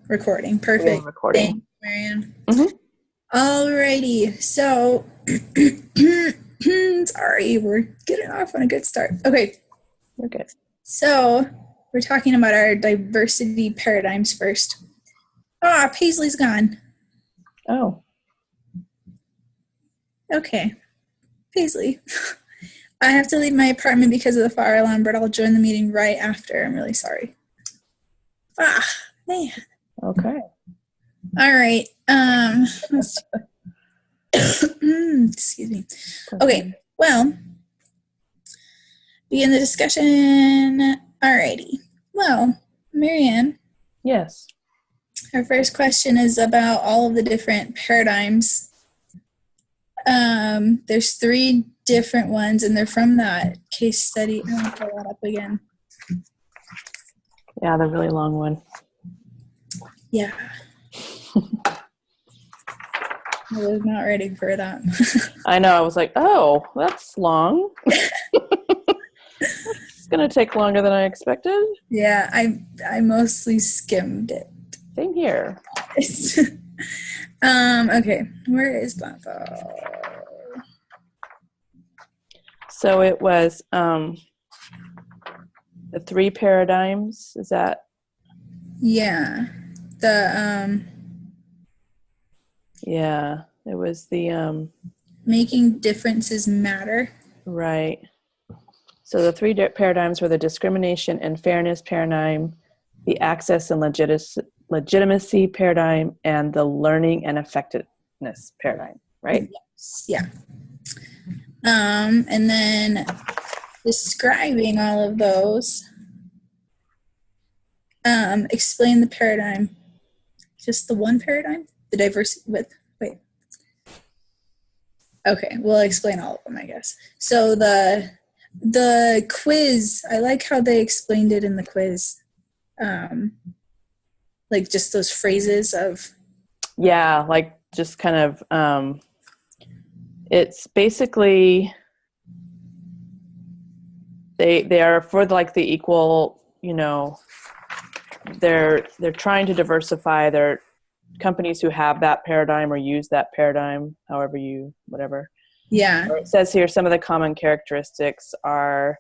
recording. We are Perfect. recording. Thank you, Marianne. Mm-hmm. Alrighty. So, sorry, we're getting off on a good start. Okay. We're good. So, we're talking about our diversity paradigms first. Ah, Paisley's gone. Oh. Okay. Paisley. I have to leave my apartment because of the fire alarm, but I'll join the meeting right after. I'm really sorry. Ah, man. Okay. All right. Excuse me. Okay. Well, begin the discussion. Alrighty. Well, Marianne. Yes. Our first question is about all of the different paradigms. There's 3 different ones, and they're from that case study. I want to pull that up again. Yeah, the really long one. Yeah. I was not ready for that. I know. I was like, oh, that's long. It's going to take longer than I expected. Yeah, I mostly skimmed it. Same here. Okay, where is that though? So it was the 3 paradigms. Is that? Yeah. Yeah, it was the making differences matter. Right. So the 3 paradigms were the discrimination and fairness paradigm, the access and legitimacy paradigm, and the learning and effectiveness paradigm, right? Yes. Yeah. And then describing all of those, explain the paradigm. Just the one paradigm? The diversity with, wait. Okay, we'll explain all of them, I guess. So the quiz, I like how they explained it in the quiz. Like just those phrases of. Yeah, like just kind of, it's basically, they are for like the equal, they're trying to diversify their companies who have that paradigm or use that paradigm, whatever. Yeah. It says here some of the common characteristics are,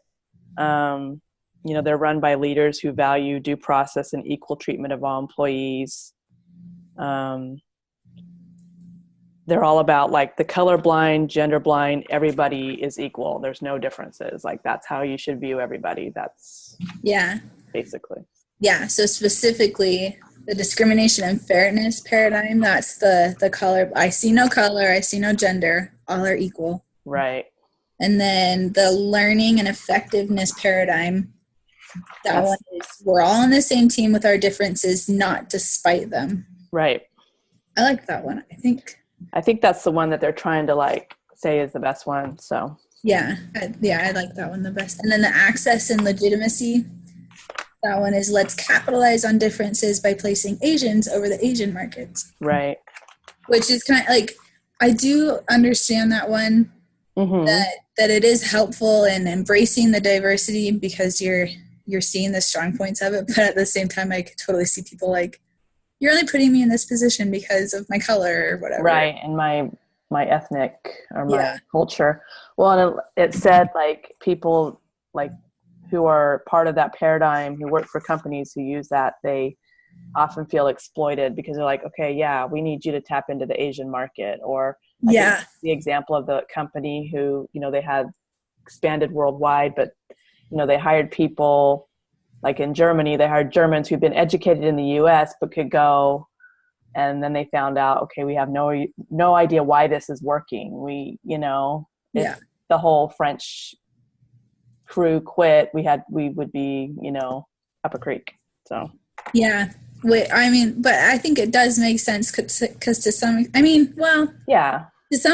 they're run by leaders who value due process and equal treatment of all employees. They're all about like the colorblind, gender blind, everybody is equal. There's no differences. Like that's how you should view everybody. That's basically. Yeah. So specifically the discrimination and fairness paradigm, that's the color. I see no color. I see no gender. All are equal. Right. And then the learning and effectiveness paradigm, that one is we're all on the same team with our differences, not despite them. Right. I like that one. I think that's the one that they're trying to like say is the best one. So I like that one the best. And then the access and legitimacy, that one is let's capitalize on differences by placing Asians over the Asian markets. Right. Which is kind of like, I do understand that one, that it is helpful in embracing the diversity because you're seeing the strong points of it. But at the same time, I could totally see people like, you're only putting me in this position because of my color or whatever. Right, and my ethnic or my culture. Well, and it said like people like who are part of that paradigm who work for companies who use that, they often feel exploited because they're like, okay, yeah, we need you to tap into the Asian market. Or the example of the company who, they had expanded worldwide, but, they hired people like in Germany, they hired Germans who'd been educated in the US, but could go. And then they found out, okay, we have no idea why this is working. We, the whole French crew quit. We would be, up a creek. So. Yeah. But I think it does make sense because to some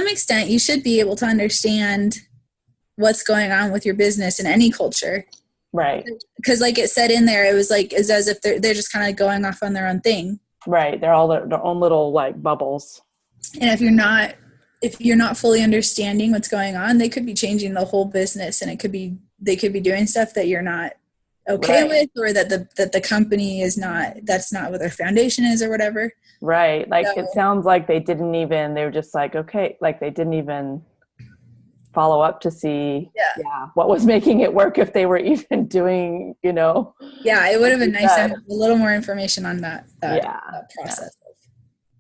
extent, you should be able to understand what's going on with your business in any culture. Right. Because like it said in there, it was like, it's as if they're just kind of going off on their own thing. Right. They're all their own little like bubbles. And if you're not fully understanding what's going on, they could be changing the whole business and they could be doing stuff that you're not okay with, or that the company is not, that's not what their foundation is or whatever. Right. Like, it sounds like they were just like, okay, like they didn't even follow up to see what was making it work, if they were even doing, it would have been nice to have a little more information on that process.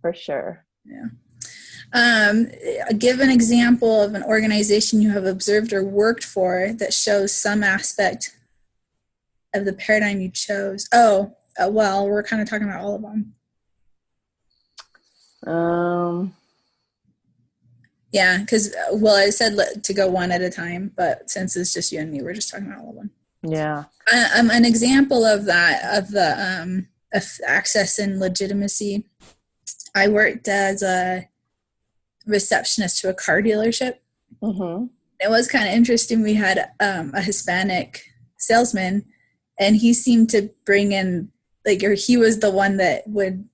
For sure. Give an example of an organization you have observed or worked for that shows some aspect of the paradigm you chose. Well, we're kind of talking about all of them. Yeah, because I said to go one at a time, but since it's just you and me, we're just talking about all of them. Yeah. An example of that, of the of access and legitimacy. I worked as a receptionist to a car dealership. Mm-hmm. It was kind of interesting. We had a Hispanic salesman, and he seemed to bring in, like, or he was the one that would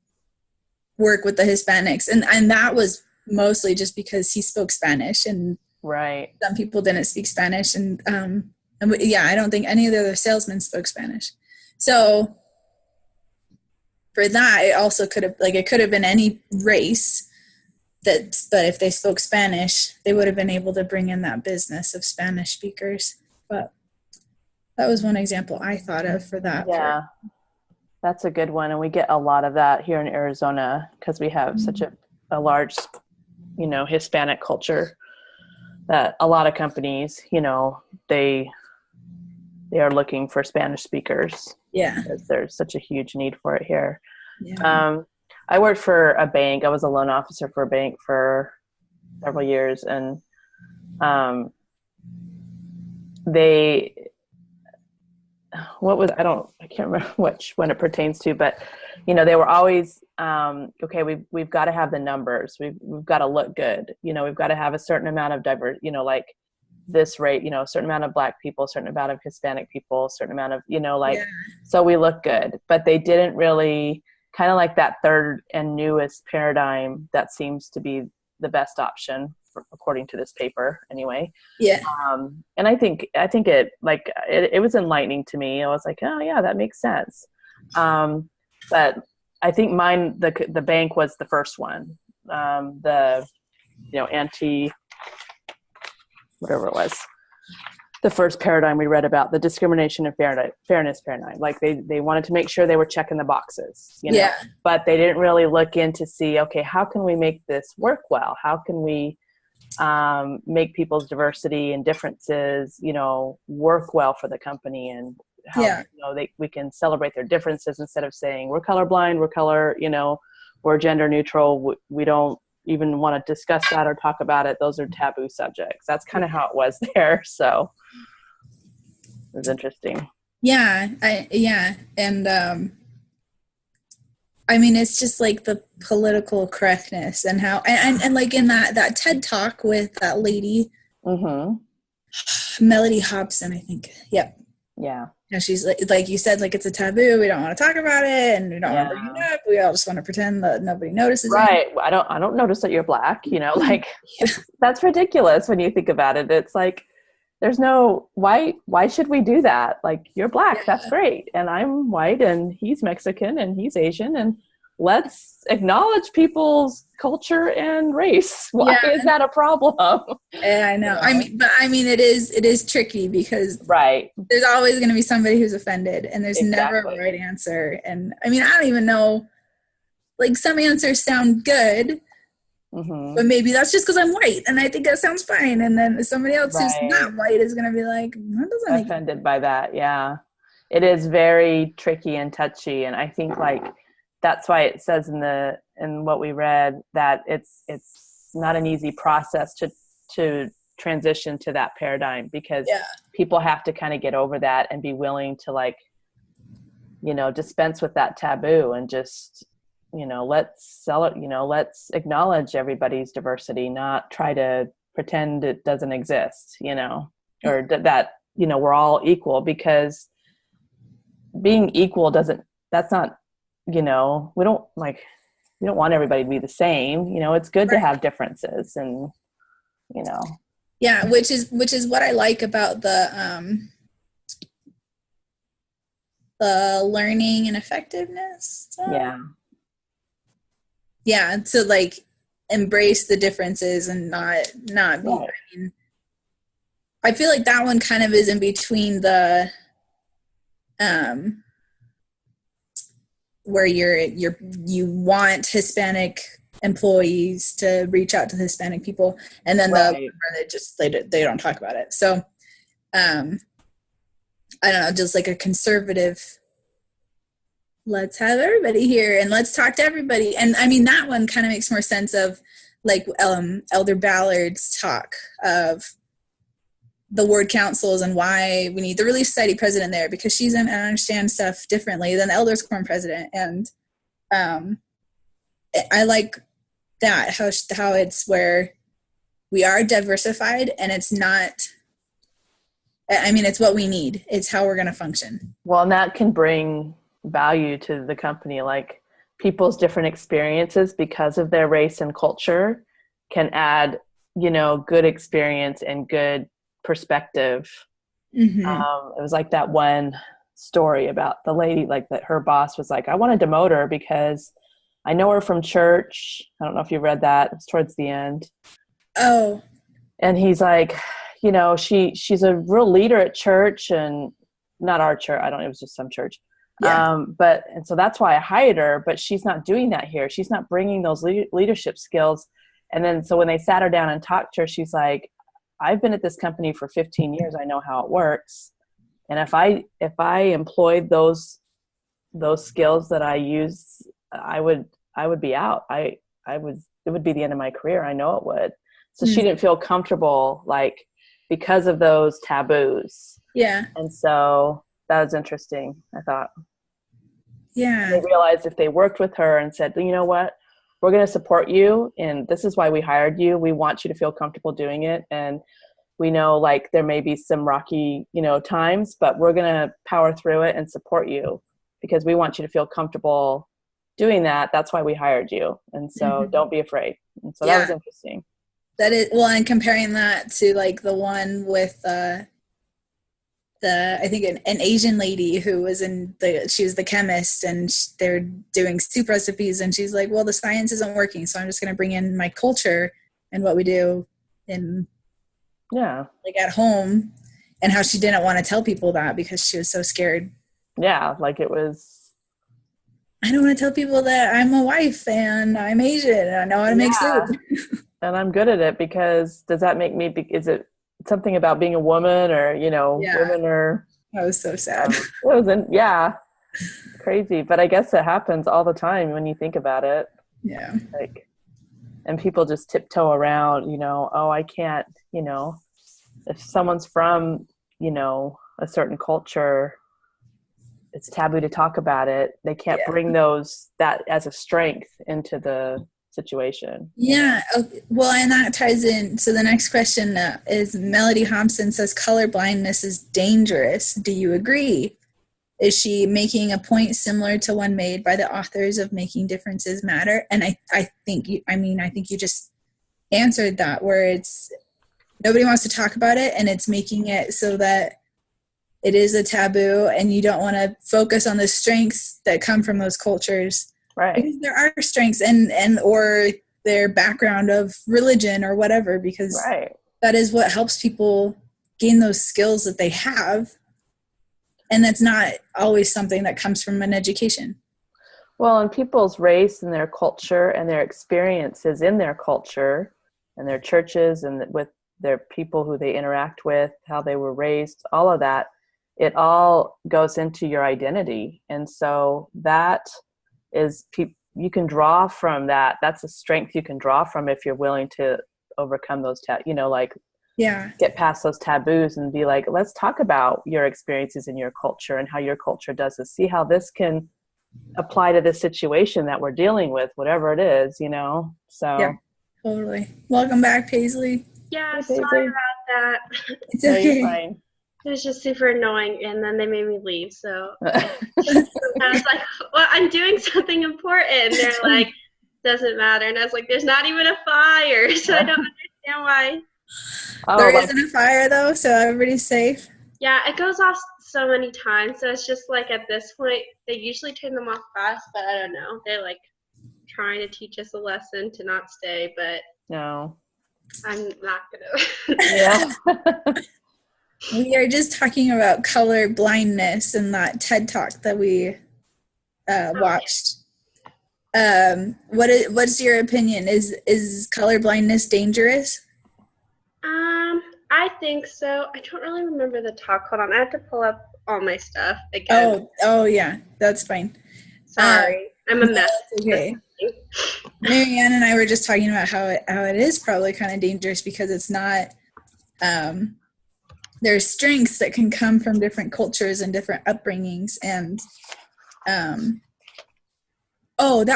work with the Hispanics, and that was mostly just because he spoke Spanish, and some people didn't speak Spanish, and I don't think any of the other salesmen spoke Spanish. So for that, it also could have been any race, but if they spoke Spanish, they would have been able to bring in that business of Spanish speakers. But that was one example I thought of for that. Yeah, that's a good one. And we get a lot of that here in Arizona because we have such a large, Hispanic culture, that a lot of companies, they are looking for Spanish speakers. Yeah. Because there's such a huge need for it here. Yeah. I worked for a bank. I was a loan officer for a bank for several years, and I can't remember which one it pertains to, but they were always okay, we've got to have the numbers, we've got to look good, we've got to have a certain amount of diverse, like this rate, a certain amount of Black people, a certain amount of Hispanic people, a certain amount of, so we look good. But they didn't really, kind of like that third and newest paradigm that seems to be the best option according to this paper anyway. Yeah. And I think it was enlightening to me. I was like, oh yeah, that makes sense. But I think the bank was the first one. Whatever it was, the first paradigm we read about, the discrimination and fairness paradigm. Like they wanted to make sure they were checking the boxes, but they didn't really look in to see, okay, how can we make this work well? How can we make people's diversity and differences, work well for the company, and how we can celebrate their differences instead of saying we're colorblind, we're gender neutral, we don't even want to discuss that or talk about it. Those are taboo subjects. That's kind of how it was there. So it was interesting. Yeah. And I mean, it's just like the political correctness and how, and like in that TED talk with that lady, Melody Hobson, I think. Yep. Yeah. She's like you said, like, it's a taboo. We don't want to talk about it, and we don't want to bring it up. We all just want to pretend that nobody notices. Right. I don't notice that you're Black, that's ridiculous when you think about it. It's like, there's no, why should we do that? Like, you're Black, that's great. And I'm white, and he's Mexican, and he's Asian, and let's acknowledge people's culture and race. Why is that a problem? Yeah, I know. I mean, it is tricky because there's always going to be somebody who's offended, and there's never a right answer. And I mean, I don't even know, like, some answers sound good, but maybe that's just because I'm white and I think that sounds fine. And then somebody else who's not white is going to be like, that doesn't make offended by that. Yeah. It is very tricky and touchy. And I think, like, that's why it says in what we read that it's not an easy process to transition to that paradigm, because people have to kind of get over that and be willing to, like, dispense with that taboo and just, let's acknowledge everybody's diversity, not try to pretend it doesn't exist, or that, we're all equal, because being equal that's not, we don't want everybody to be the same. It's good to have differences, and which is what I like about the learning and effectiveness. Yeah. Yeah. So like embrace the differences and not be, Right. I mean, I feel like that one kind of is in between the, where you want Hispanic employees to reach out to Hispanic people, and then the Right. where they don't talk about it. So I don't know, just like a conservative, let's have everybody here and let's talk to everybody. And I mean that one kind of makes more sense of like Elder Ballard's talk of the ward councils and why we need the Relief Society president there, because she's and understands stuff differently than the Elders Quorum president. And I like that how it's where we are diversified and it's not, I mean, it's what we need. It's how we're going to function. Well, and that can bring value to the company, like people's different experiences because of their race and culture can add, good experience and good perspective. Mm-hmm. It was like that one story about the lady, like that her boss was like, I want to demote her because I know her from church. I don't know if you read that. It's towards the end. Oh. And he's like, she's a real leader at church, and not our church. I don't know. It was just some church. Yeah. And so that's why I hired her, but she's not doing that here. She's not bringing those leadership skills. And then, so when they sat her down and talked to her, she's like, I've been at this company for 15 years. I know how it works. And if I employed those skills that I use, I would be out. It would be the end of my career. I know it would. So she didn't feel comfortable, like, because of those taboos. Yeah. And so that was interesting, I thought. Yeah. They realized if they worked with her and said, you know what, we're going to support you, and this is why we hired you. We want you to feel comfortable doing it. And we know, like, there may be some rocky, times, but we're going to power through it and support you because we want you to feel comfortable doing that. That's why we hired you. And so don't be afraid. And so that was interesting. That is, well, and comparing that to like the one with I think an Asian lady who was she was the chemist, and they're doing soup recipes, and she's like, well, the science isn't working, so I'm just going to bring in my culture and what we do in like at home, and how she didn't want to tell people that because she was so scared. Yeah, like it was, I don't want to tell people that I'm a wife and I'm Asian and I know how to make soup. And I'm good at it because does that make me, is it something about being a woman or, women are. That was so sad. It wasn't, crazy. But I guess it happens all the time when you think about it. Yeah. Like, and people just tiptoe around, oh, I can't, if someone's from, a certain culture, it's taboo to talk about it. They can't bring that as a strength into the situation. Yeah. Okay. Well, and that ties in. So the next question is Melody Hobson says color blindness is dangerous. Do you agree? Is she making a point similar to one made by the authors of Making Differences Matter? And I think you just answered that, where it's nobody wants to talk about it, and it's making it so that it is a taboo, and you don't want to focus on the strengths that come from those cultures. Right. Because there are strengths and or their background of religion or whatever, because that is what helps people gain those skills that they have. And that's not always something that comes from an education. Well, and people's race and their culture and their experiences in their culture and their churches and with their people who they interact with, how they were raised, all of that, it all goes into your identity. And so that is, you can draw from that. That's a strength you can draw from if you're willing to overcome those, get past those taboos and be like, let's talk about your experiences in your culture and how your culture does this. See how this can apply to this situation that we're dealing with, whatever it is, So. Yeah, totally. Welcome back, Paisley. Yeah, sorry about that. It's okay. No, fine. It was just super annoying, and then they made me leave. So I was like, well, I'm doing something important. And they're like, doesn't matter. And I was like, there's not even a fire, so I don't understand why. There isn't a fire, though, so everybody's safe. Yeah, it goes off so many times. So it's just like at this point, they usually turn them off fast, but I don't know. They're like trying to teach us a lesson to not stay, but no, I'm not gonna. Yeah. We are just talking about color blindness in that TED Talk that we watched. What's your opinion? Is color blindness dangerous? I think so. I don't really remember the talk. Hold on, I have to pull up all my stuff again. Oh yeah, that's fine. Sorry, I'm a mess. Okay. Marianne and I were just talking about how it is probably kind of dangerous because it's not. There's strengths that can come from different cultures and different upbringings, and that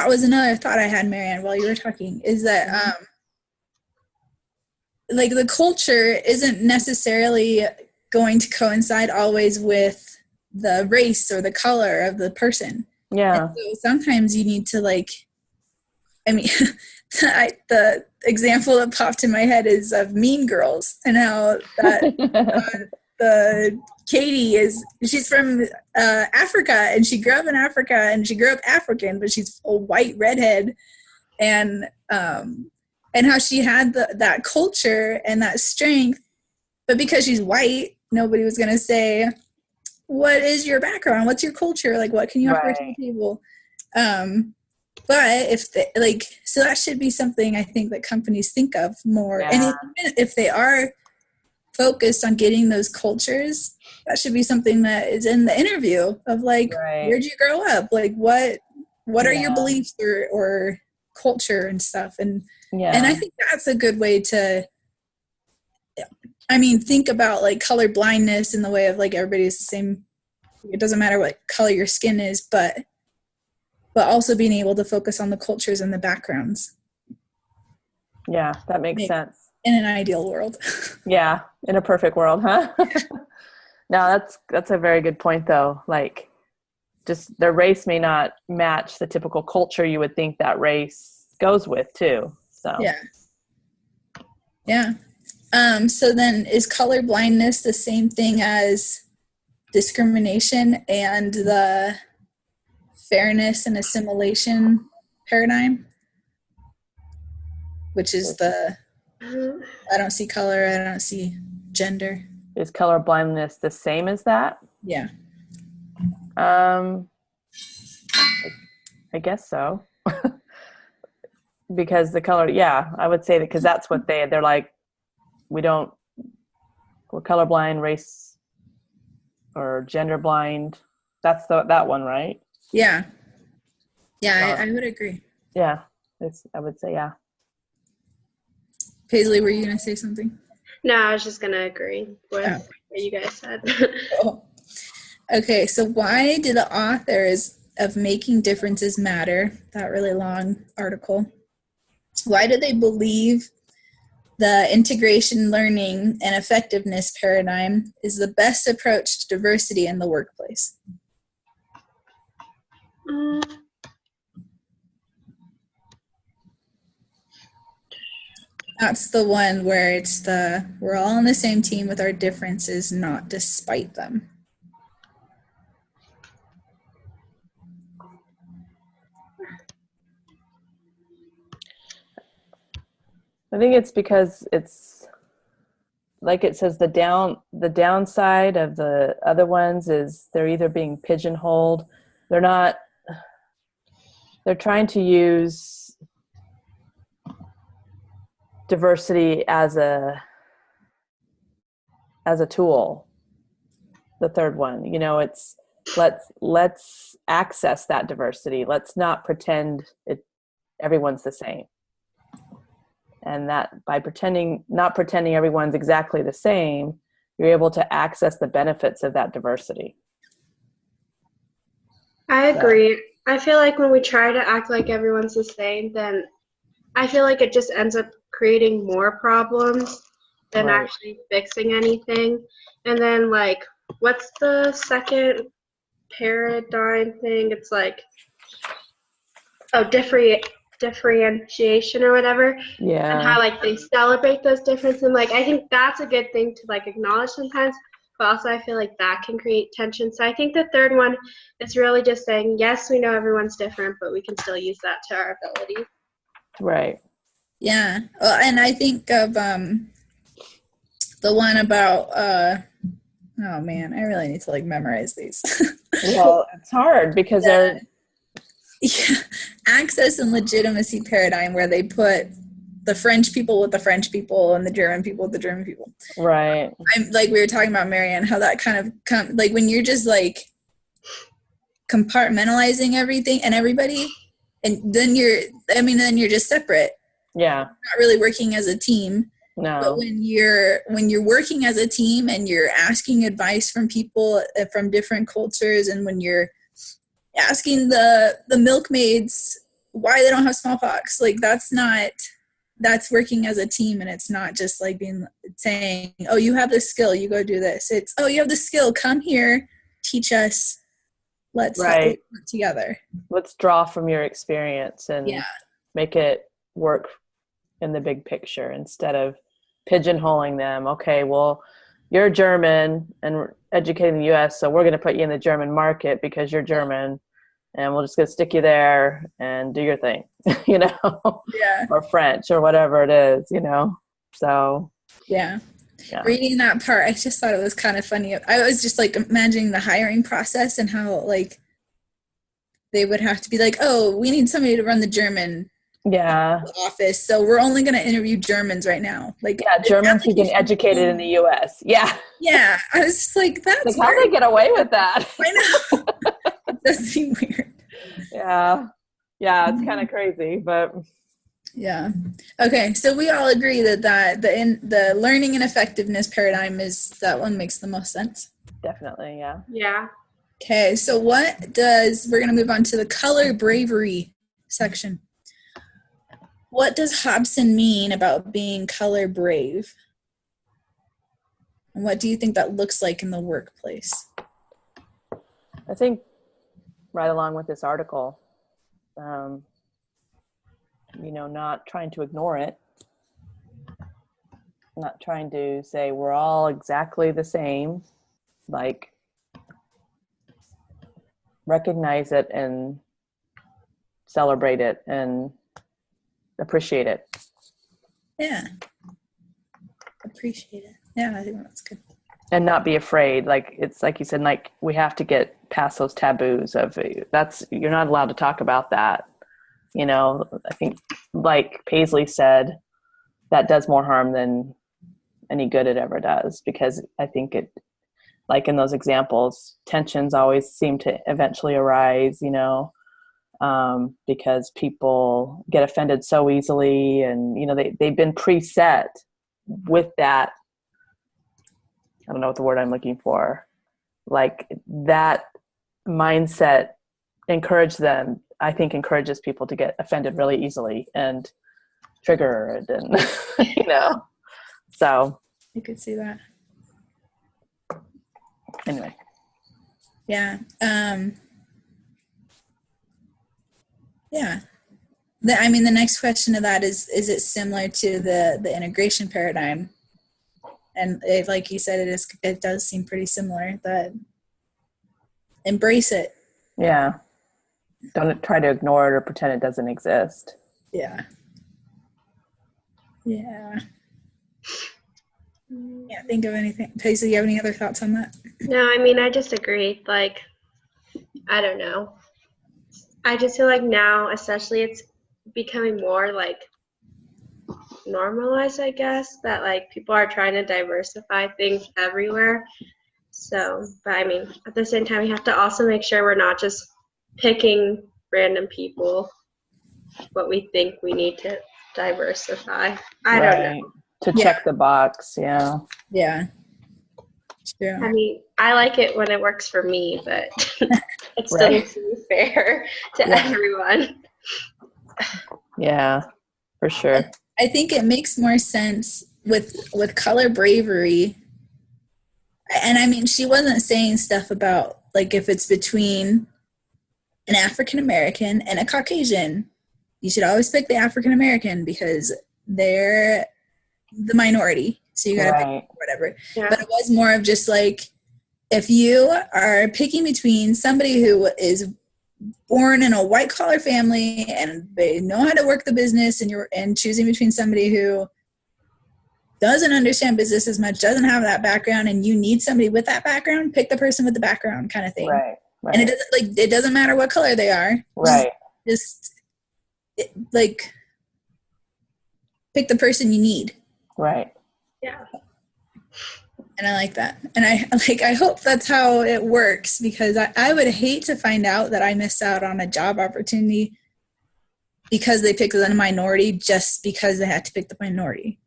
was another thought I had, Marianne, while you were talking, is that like the culture isn't necessarily going to coincide always with the race or the color of the person. Yeah. And so sometimes you need to the example that popped in my head is of Mean Girls and how that the Katie she's from Africa and she grew up in Africa and she grew up African, but she's a white redhead, and how she had that culture and that strength, but because she's white, nobody was going to say, what is your background? What's your culture? Like, what can you offer to the table? But so that should be something I think that companies think of more. Yeah. And if they are focused on getting those cultures, that should be something that is in the interview of like, where'd you grow up? Like, what are your beliefs or culture and stuff? And I think that's a good way to, think about like color blindness in the way of like everybody's the same. It doesn't matter what color your skin is, but also being able to focus on the cultures and the backgrounds. Yeah, that makes sense. In an ideal world. Yeah, in a perfect world, huh? No, that's a very good point though. Like, just their race may not match the typical culture you would think that race goes with too. So yeah. So then is color blindness the same thing as discrimination and the fairness and assimilation paradigm, which is I don't see color, I don't see gender. Is color blindness the same as that? Yeah. I guess so. Because the color, I would say that because that's what they're like, we're colorblind, race or gender blind. That's that one, right? Yeah. Yeah, I would agree. Yeah, I would say, yeah. Paisley, were you going to say something? No, I was just going to agree with what you guys said. Okay, so why do the authors of Making Differences Matter, that really long article, why do they believe the integration learning and effectiveness paradigm is the best approach to diversity in the workplace? That's the one where it's we're all on the same team with our differences, not despite them. I think it's because it's like it says the downside of the other ones is they're either being pigeonholed. They're trying to use diversity as a tool. The third one, it's let's access that diversity. Let's not pretend everyone's the same. And that by not pretending everyone's exactly the same, you're able to access the benefits of that diversity. I agree. I feel like when we try to act like everyone's the same, then I feel like it just ends up creating more problems than actually fixing anything. And then, like, what's the second paradigm thing? It's like, differentiation or whatever. Yeah. And how, like, they celebrate those differences. And, like, I think that's a good thing to, like, acknowledge sometimes. but also I feel like that can create tension. So I think the third one is really just saying, yes, we know everyone's different, but we can still use that to our ability. Right. Yeah. Well, and I think of the one about oh man, I really need to like memorize these. Well, it's hard because they're access and legitimacy paradigm, where they put the French people with the French people and the German people with the German people. Right. I'm like, we were talking about Marianne, how that kind of like when you're just like compartmentalizing everything and everybody, and then you're just separate. Yeah. Not really working as a team. No. But when you're working as a team and you're asking advice from people from different cultures, and when you're asking the milkmaids why they don't have smallpox, like that's working as a team, and it's not just like saying, oh, you have the skill, you go do this. It's, oh, you have the skill, come here, teach us, let's work together. Let's draw from your experience and make it work in the big picture instead of pigeonholing them. Okay, well, you're German and we're educated in the US, so we're going to put you in the German market because you're German, and we'll just go stick you there and do your thing, or French or whatever it is, so yeah. Reading that part, I just thought it was kind of funny. I was just like imagining the hiring process and how like they would have to be like, oh, we need somebody to run the German office, so we're only going to interview Germans right now. Like, Germans who've been educated in the US. I was just like, that's like, how do they get away with that? I know. It does seem weird. It's kind of crazy, but okay, so we all agree that the learning and effectiveness paradigm is that one makes the most sense. Definitely. Okay, so we're going to move on to the color bravery section. What does Hobson mean about being color brave? And what do you think that looks like in the workplace? I think right along with this article, not trying to ignore it, not trying to say we're all exactly the same, like recognize it and celebrate it and appreciate it. Appreciate it. I think that's good. And not be afraid. Like, it's like you said, like, we have to get past those taboos of you're not allowed to talk about that. I think, like Paisley said, that does more harm than any good it ever does, because I think it, like in those examples, tensions always seem to eventually arise, because people get offended so easily, and they've been preset with that. I don't know what the word I'm looking for. Like, that mindset encourages people to get offended really easily and triggered, and so you could see that. Anyway. The next question to that is it similar to the integration paradigm? And like you said, it does seem pretty similar, that embrace it. Don't try to ignore it or pretend it doesn't exist. Can't think of anything. Paisley, you have any other thoughts on that? No, I just agree. Like, I don't know. I just feel like now, especially, it's becoming more like normalized, I guess, that like people are trying to diversify things everywhere. So, but at the same time, we have to also make sure we're not just picking random people, what we think we need to diversify. I don't know. To check the box, True. I like it when it works for me, but it still needs to be fair to everyone. For sure. I think it makes more sense with color bravery. And she wasn't saying stuff about like if it's between an African American and a Caucasian, you should always pick the African American because they're the minority. So you got to right. pick whatever. Yeah. But it was more of just like, if you are picking between somebody who is born in a white collar family and they know how to work the business, and choosing between somebody who doesn't understand business as much, doesn't have that background, and you need somebody with that background, pick the person with the background, kind of thing. Right. And it doesn't matter what color they are. Right. Just like pick the person you need. Right. Yeah. And I like that. And I hope that's how it works, because I would hate to find out that I missed out on a job opportunity because they picked a minority just because they had to pick the minority.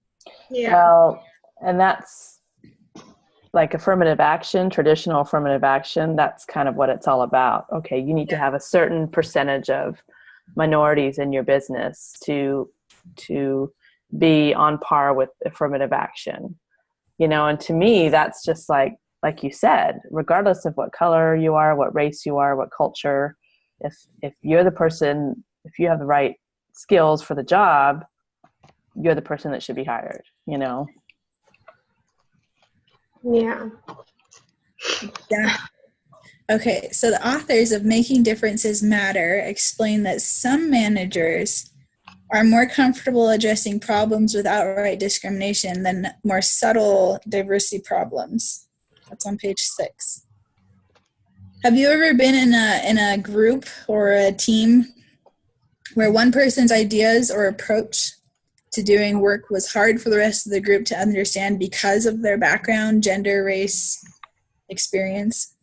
Yeah. Well, and that's like affirmative action, traditional affirmative action. That's kind of what it's all about. Okay, you need to have a certain percentage of minorities in your business to be on par with affirmative action. And to me, that's just like you said, regardless of what color you are, what race you are, what culture, if you're the person, if you have the right skills for the job, you're the person that should be hired, Yeah. Yeah. Okay, so the authors of Making Differences Matter explain that some managers are more comfortable addressing problems with outright discrimination than more subtle diversity problems. That's on page 6. Have you ever been in a group or a team where one person's ideas or approach to doing work was hard for the rest of the group to understand because of their background, gender, race, experience?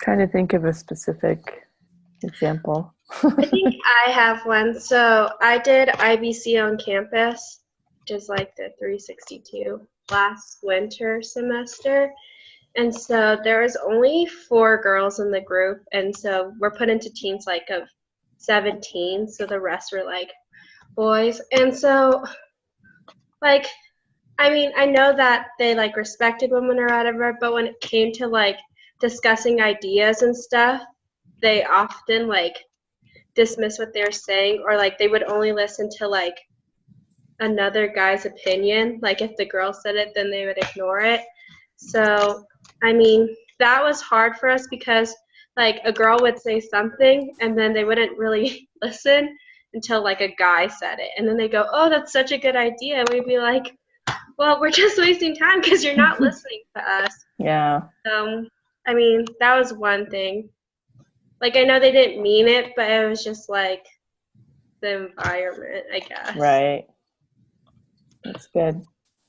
Trying to think of a specific example. I think I have one. So I did IBC on campus, which is like the 362 last winter semester. And so there was only 4 girls in the group. And so we're put into teams like of 17. So the rest were like boys. And so like, I mean, I know that they like respected women or whatever, but when it came to like discussing ideas and stuff, they often like dismiss what they're saying, or like they would only listen to like another guy's opinion. Like if the girl said it, then they would ignore it. So I mean, that was hard for us because like a girl would say something and then they wouldn't really listen until like a guy said it, and then they go, oh, that's such a good idea, and we'd be like, well, we're just wasting time because you're not listening to us. Yeah. I mean, that was one thing. Like, I know they didn't mean it, but it was just like the environment, I guess. Right. That's good.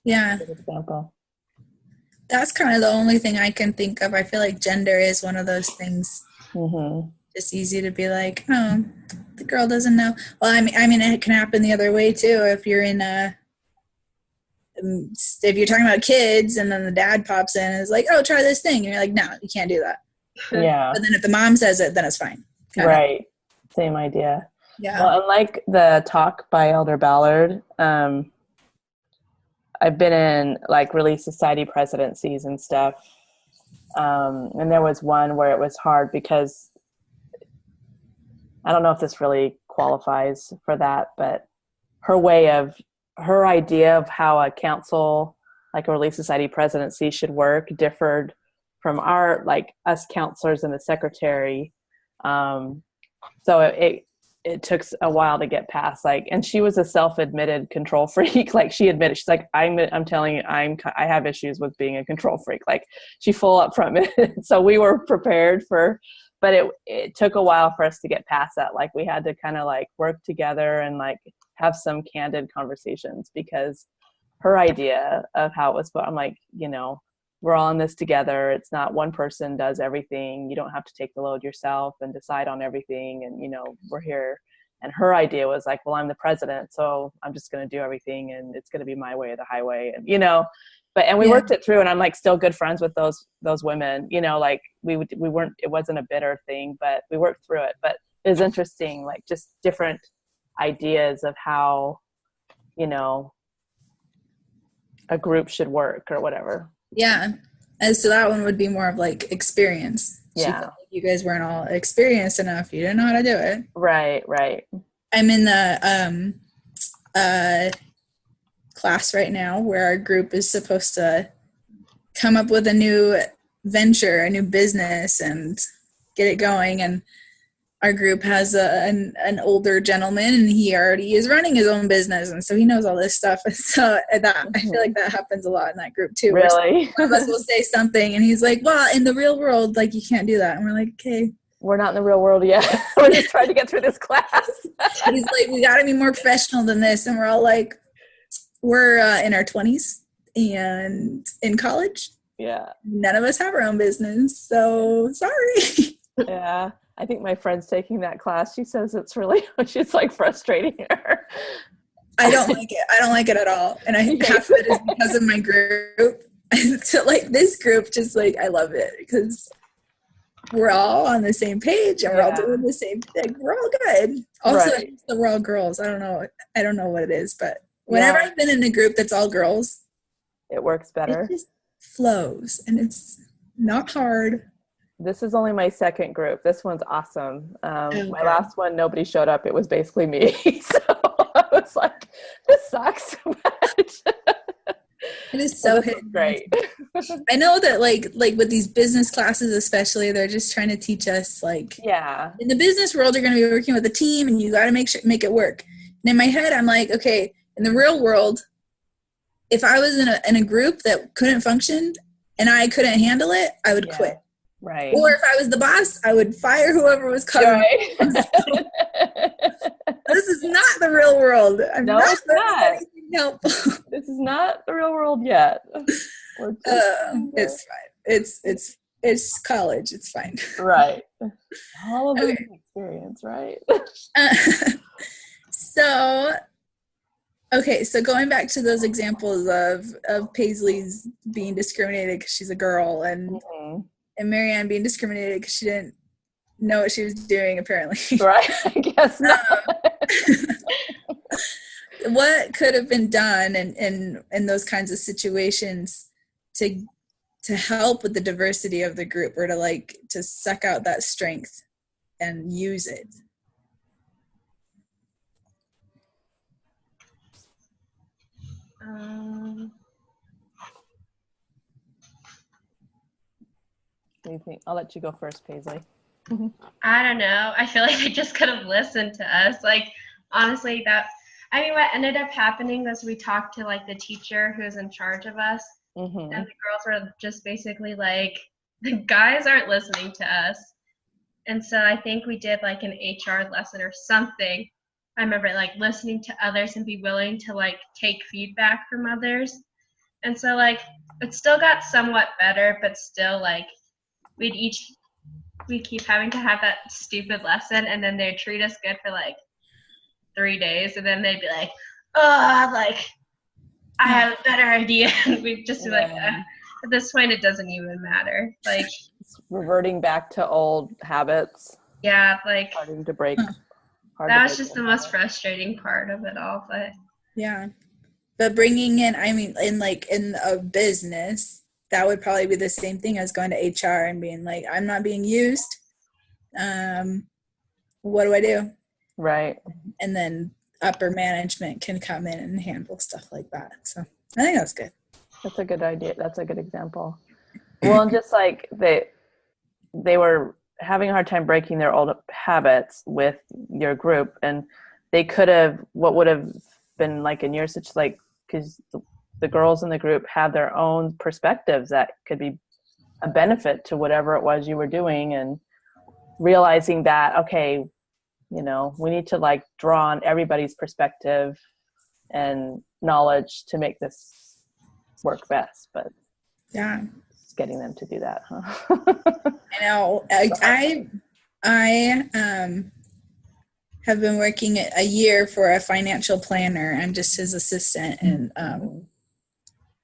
Yeah. Good example. That's kind of the only thing I can think of. I feel like gender is one of those things. Mm-hmm. It's easy to be like, oh, the girl doesn't know. Well, I mean, it can happen the other way too. If you're if you're talking about kids and then the dad pops in and is like, oh, try this thing. And you're like, no, you can't do that. Yeah. But then if the mom says it, then it's fine. Right. Same idea. Yeah. Well, unlike the talk by Elder Ballard, I've been in like Relief Society presidencies and stuff. And there was one where it was hard because I don't know if this really qualifies for that, but her idea of how a council, like a Relief Society presidency, should work differed from our, like us counselors and the secretary. So it took a while to get past, like, and she was a self-admitted control freak. Like she admitted, she's like, I'm telling you, I have issues with being a control freak. Like she full up from it. So we were prepared but it took a while for us to get past that. Like we had to kind of like work together and like have some candid conversations, because her idea of how it was, I'm like, we're all in this together. It's not one person does everything. You don't have to take the load yourself and decide on everything. And, we're here. And her idea was like, well, I'm the president, so I'm just going to do everything and it's going to be my way or the highway. And, we worked it through, and I'm like still good friends with those women, like we weren't, it wasn't a bitter thing, but we worked through it. But it was interesting, like just different ideas of how, a group should work or whatever. Yeah. And so that one would be more of like experience. She felt like you guys weren't all experienced enough. You didn't know how to do it. Right. I'm in the class right now where our group is supposed to come up with a new venture, a new business, and get it going. And our group has an older gentleman, and he already is running his own business, and so he knows all this stuff. And so that I feel like that happens a lot in that group too. Really? One of us will say something, and he's like, "Well, in the real world, like you can't do that." And we're like, "Okay, we're not in the real world yet. We're just trying to get through this class." He's like, "We got to be more professional than this," and we're all like, "We're in our 20s and in college. Yeah. None of us have our own business, so sorry." Yeah. I think my friend's taking that class. She says she's like frustrating her. I don't like it. I don't like it at all. And half of it is because of my group. So like this group, just like, I love it because we're all on the same page and we're all doing the same thing. We're all good. Also, we're all girls. I don't know what it is, but whenever I've been in a group that's all girls, it works better. It just flows and it's not hard. This is only my second group. This one's awesome. My last one, nobody showed up. It was basically me. So I was like, this sucks. It is so great. I know that like with these business classes especially, they're just trying to teach us like, in the business world, you're going to be working with a team and you got to make it work. And in my head, I'm like, okay, in the real world, if I was in a group that couldn't function and I couldn't handle it, I would quit. Right. Or if I was the boss, I would fire whoever was covering. Right. This is not the real world. It's not. This is not the real world yet. It's fine. It's college. It's fine. Right. All of the experience, right? So going back to those examples of Paisley's being discriminated because she's a girl and Marianne being discriminated because she didn't know what she was doing, apparently. Right, I guess not. What could have been done in those kinds of situations to help with the diversity of the group or to suck out that strength and use it? What do you think? I'll let you go first, Paisley. I don't know. I feel like they just could have listened to us. Like, honestly, what ended up happening was we talked to like the teacher who's in charge of us, and the girls were just basically like, the guys aren't listening to us. And so I think we did like an HR lesson or something. I remember like listening to others and be willing to like take feedback from others. And so like it still got somewhat better, but still like we keep having to have that stupid lesson, and then they'd treat us good for like 3 days, and then they'd be like, "Oh, like I have a better idea," and we'd just be like, at this point, it doesn't even matter. Like it's reverting back to old habits. Yeah, like starting to break. That was just the most frustrating part of it all, but but bringing in, in a business, that would probably be the same thing as going to HR and being like, I'm not being used. What do I do? Right. And then upper management can come in and handle stuff like that. So I think that's good. That's a good idea. That's a good example. Well, and just like they were having a hard time breaking their old habits with your group, and they could have, what would have been like in your situation, like, because the girls in the group had their own perspectives that could be a benefit to whatever it was you were doing, and realizing that, okay, we need to like draw on everybody's perspective and knowledge to make this work best. But it's getting them to do that, huh? I know. I have been working a year for a financial planner. I'm just his assistant, and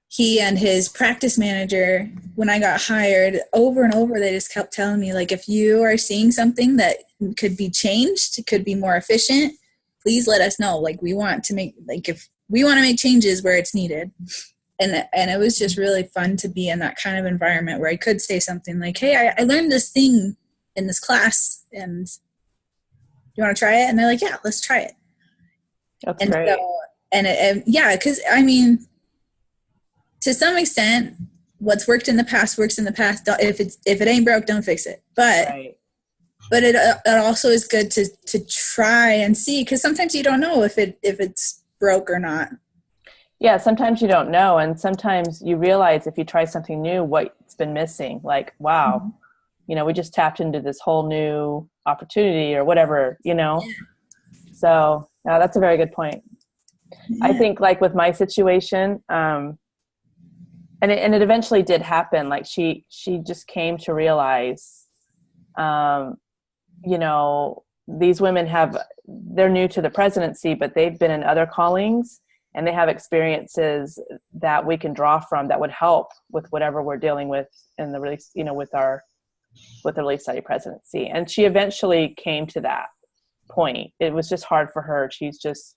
he and his practice manager, when I got hired, over and over, they just kept telling me, like, if you are seeing something that could be changed, could be more efficient, please let us know. Like, we want to make changes where it's needed. And it was just really fun to be in that kind of environment where I could say something like, hey, I learned this thing in this class, and you want to try it? And they're like, yeah, let's try it. That's and great. So, yeah, because I mean, to some extent, what's worked in the past works in the past. If it ain't broke, don't fix it. But right. But it also is good to try and see, because sometimes you don't know if it's broke or not. Yeah, sometimes you don't know, and sometimes you realize if you try something new, what's been missing. Like, wow, Mm-hmm. you know, we just tapped into this whole new opportunity or whatever, you know. So that's a very good point. I think like with my situation, and it eventually did happen. Like she just came to realize, you know, these women they're new to the presidency, but they've been in other callings and they have experiences that we can draw from that would help with whatever we're dealing with in the release, you know, with the Relief Society presidency. And she eventually came to that point. It was just hard for her. She's just,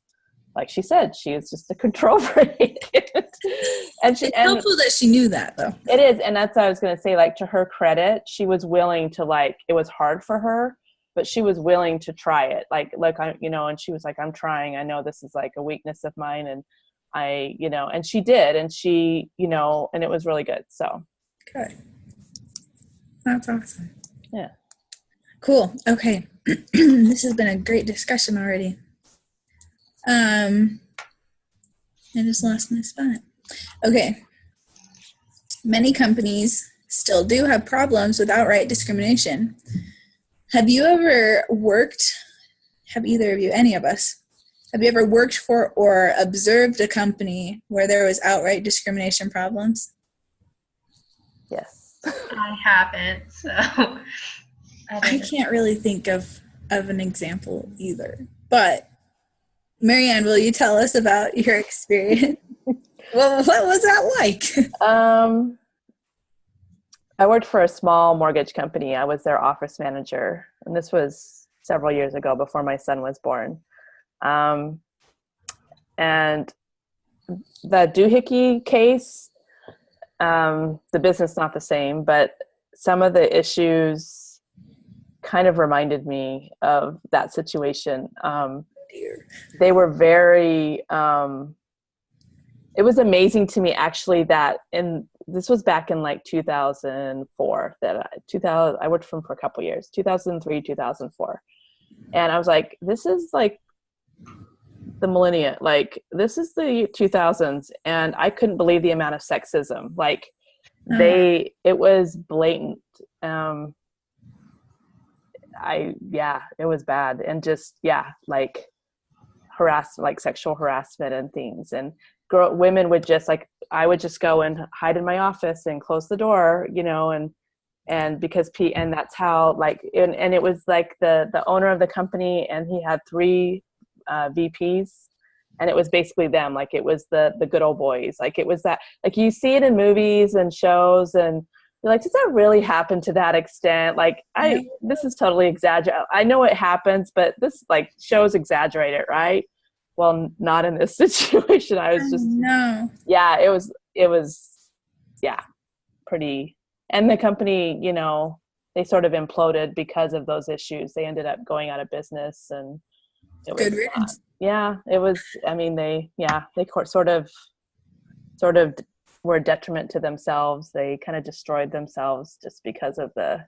like she said, she is just a control freak. It's helpful that she knew that, though. It is. And that's what I was going to say, like, to her credit, she was willing to, like, it was hard for her, but she was willing to try it. Like, I, you know, and she was like, I'm trying. I know this is like a weakness of mine. And I, you know, and she did. And she, you know, and it was really good. So. Good. That's awesome. Yeah. Cool. Okay. This has been a great discussion already. I just lost my spot. Okay. Many companies still do have problems with outright discrimination. Have you ever have either of you, any of us, have you ever worked for or observed a company where there was outright discrimination problems? Yes. I haven't, so. I can't really think of an example either. But Marianne, will you tell us about your experience? Well, what was that like? I worked for a small mortgage company. I was their office manager, and this was several years ago before my son was born. And the doohickey case, the business not the same, but some of the issues kind of reminded me of that situation. They were very, it was amazing to me actually that this was back in like 2004 I worked for them for a couple years, 2003, 2004. And I was like, this is like the millennium, like this is the 2000s. And I couldn't believe the amount of sexism. Like it was blatant. It was bad. And just, like sexual harassment and things. And women would just I would just go and hide in my office and close the door, you know, and because and that's how and it was like the owner of the company, and he had 3 VPs, and it was basically them. Like it was the good old boys. Like it was that, like you see it in movies and shows, and you're like, does that really happen to that extent? Like this is totally exaggerated. I know it happens, but this like shows exaggerate it, right? Well, not in this situation. I was just, it was pretty, and the company, you know, they sort of imploded because of those issues. They ended up going out of business, and it was, good riddance. It was, I mean, they sort of were a detriment to themselves. They kind of destroyed themselves just because of they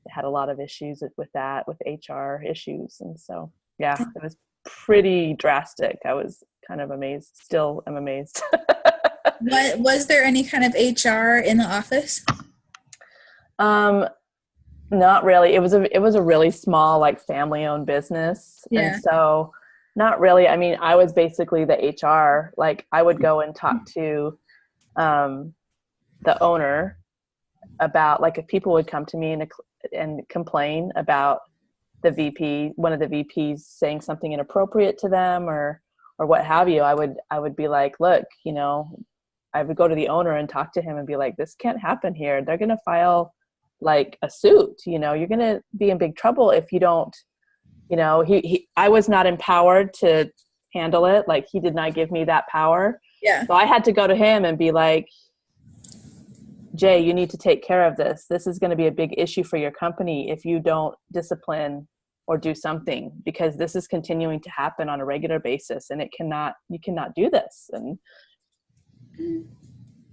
had a lot of issues with HR issues. And so, it was pretty drastic. I was kind of amazed. Still am amazed. Was there any kind of HR in the office? Not really. It was a really small, like family-owned business. Yeah. And so not really. I mean, I was basically the HR. Like I would go and talk to the owner about, like, if people would come to me and complain about the VP, one of the VPs saying something inappropriate to them or what have you, I would be like, look, you know, I would go to the owner and talk to him and be like, this can't happen here. They're going to file like a suit, you know, you're going to be in big trouble if you don't, you know, I was not empowered to handle it. Like he did not give me that power. Yeah. So I had to go to him and be like, Jay, you need to take care of this. This is going to be a big issue for your company if you don't discipline or do something, because this is continuing to happen on a regular basis, and you cannot do this. And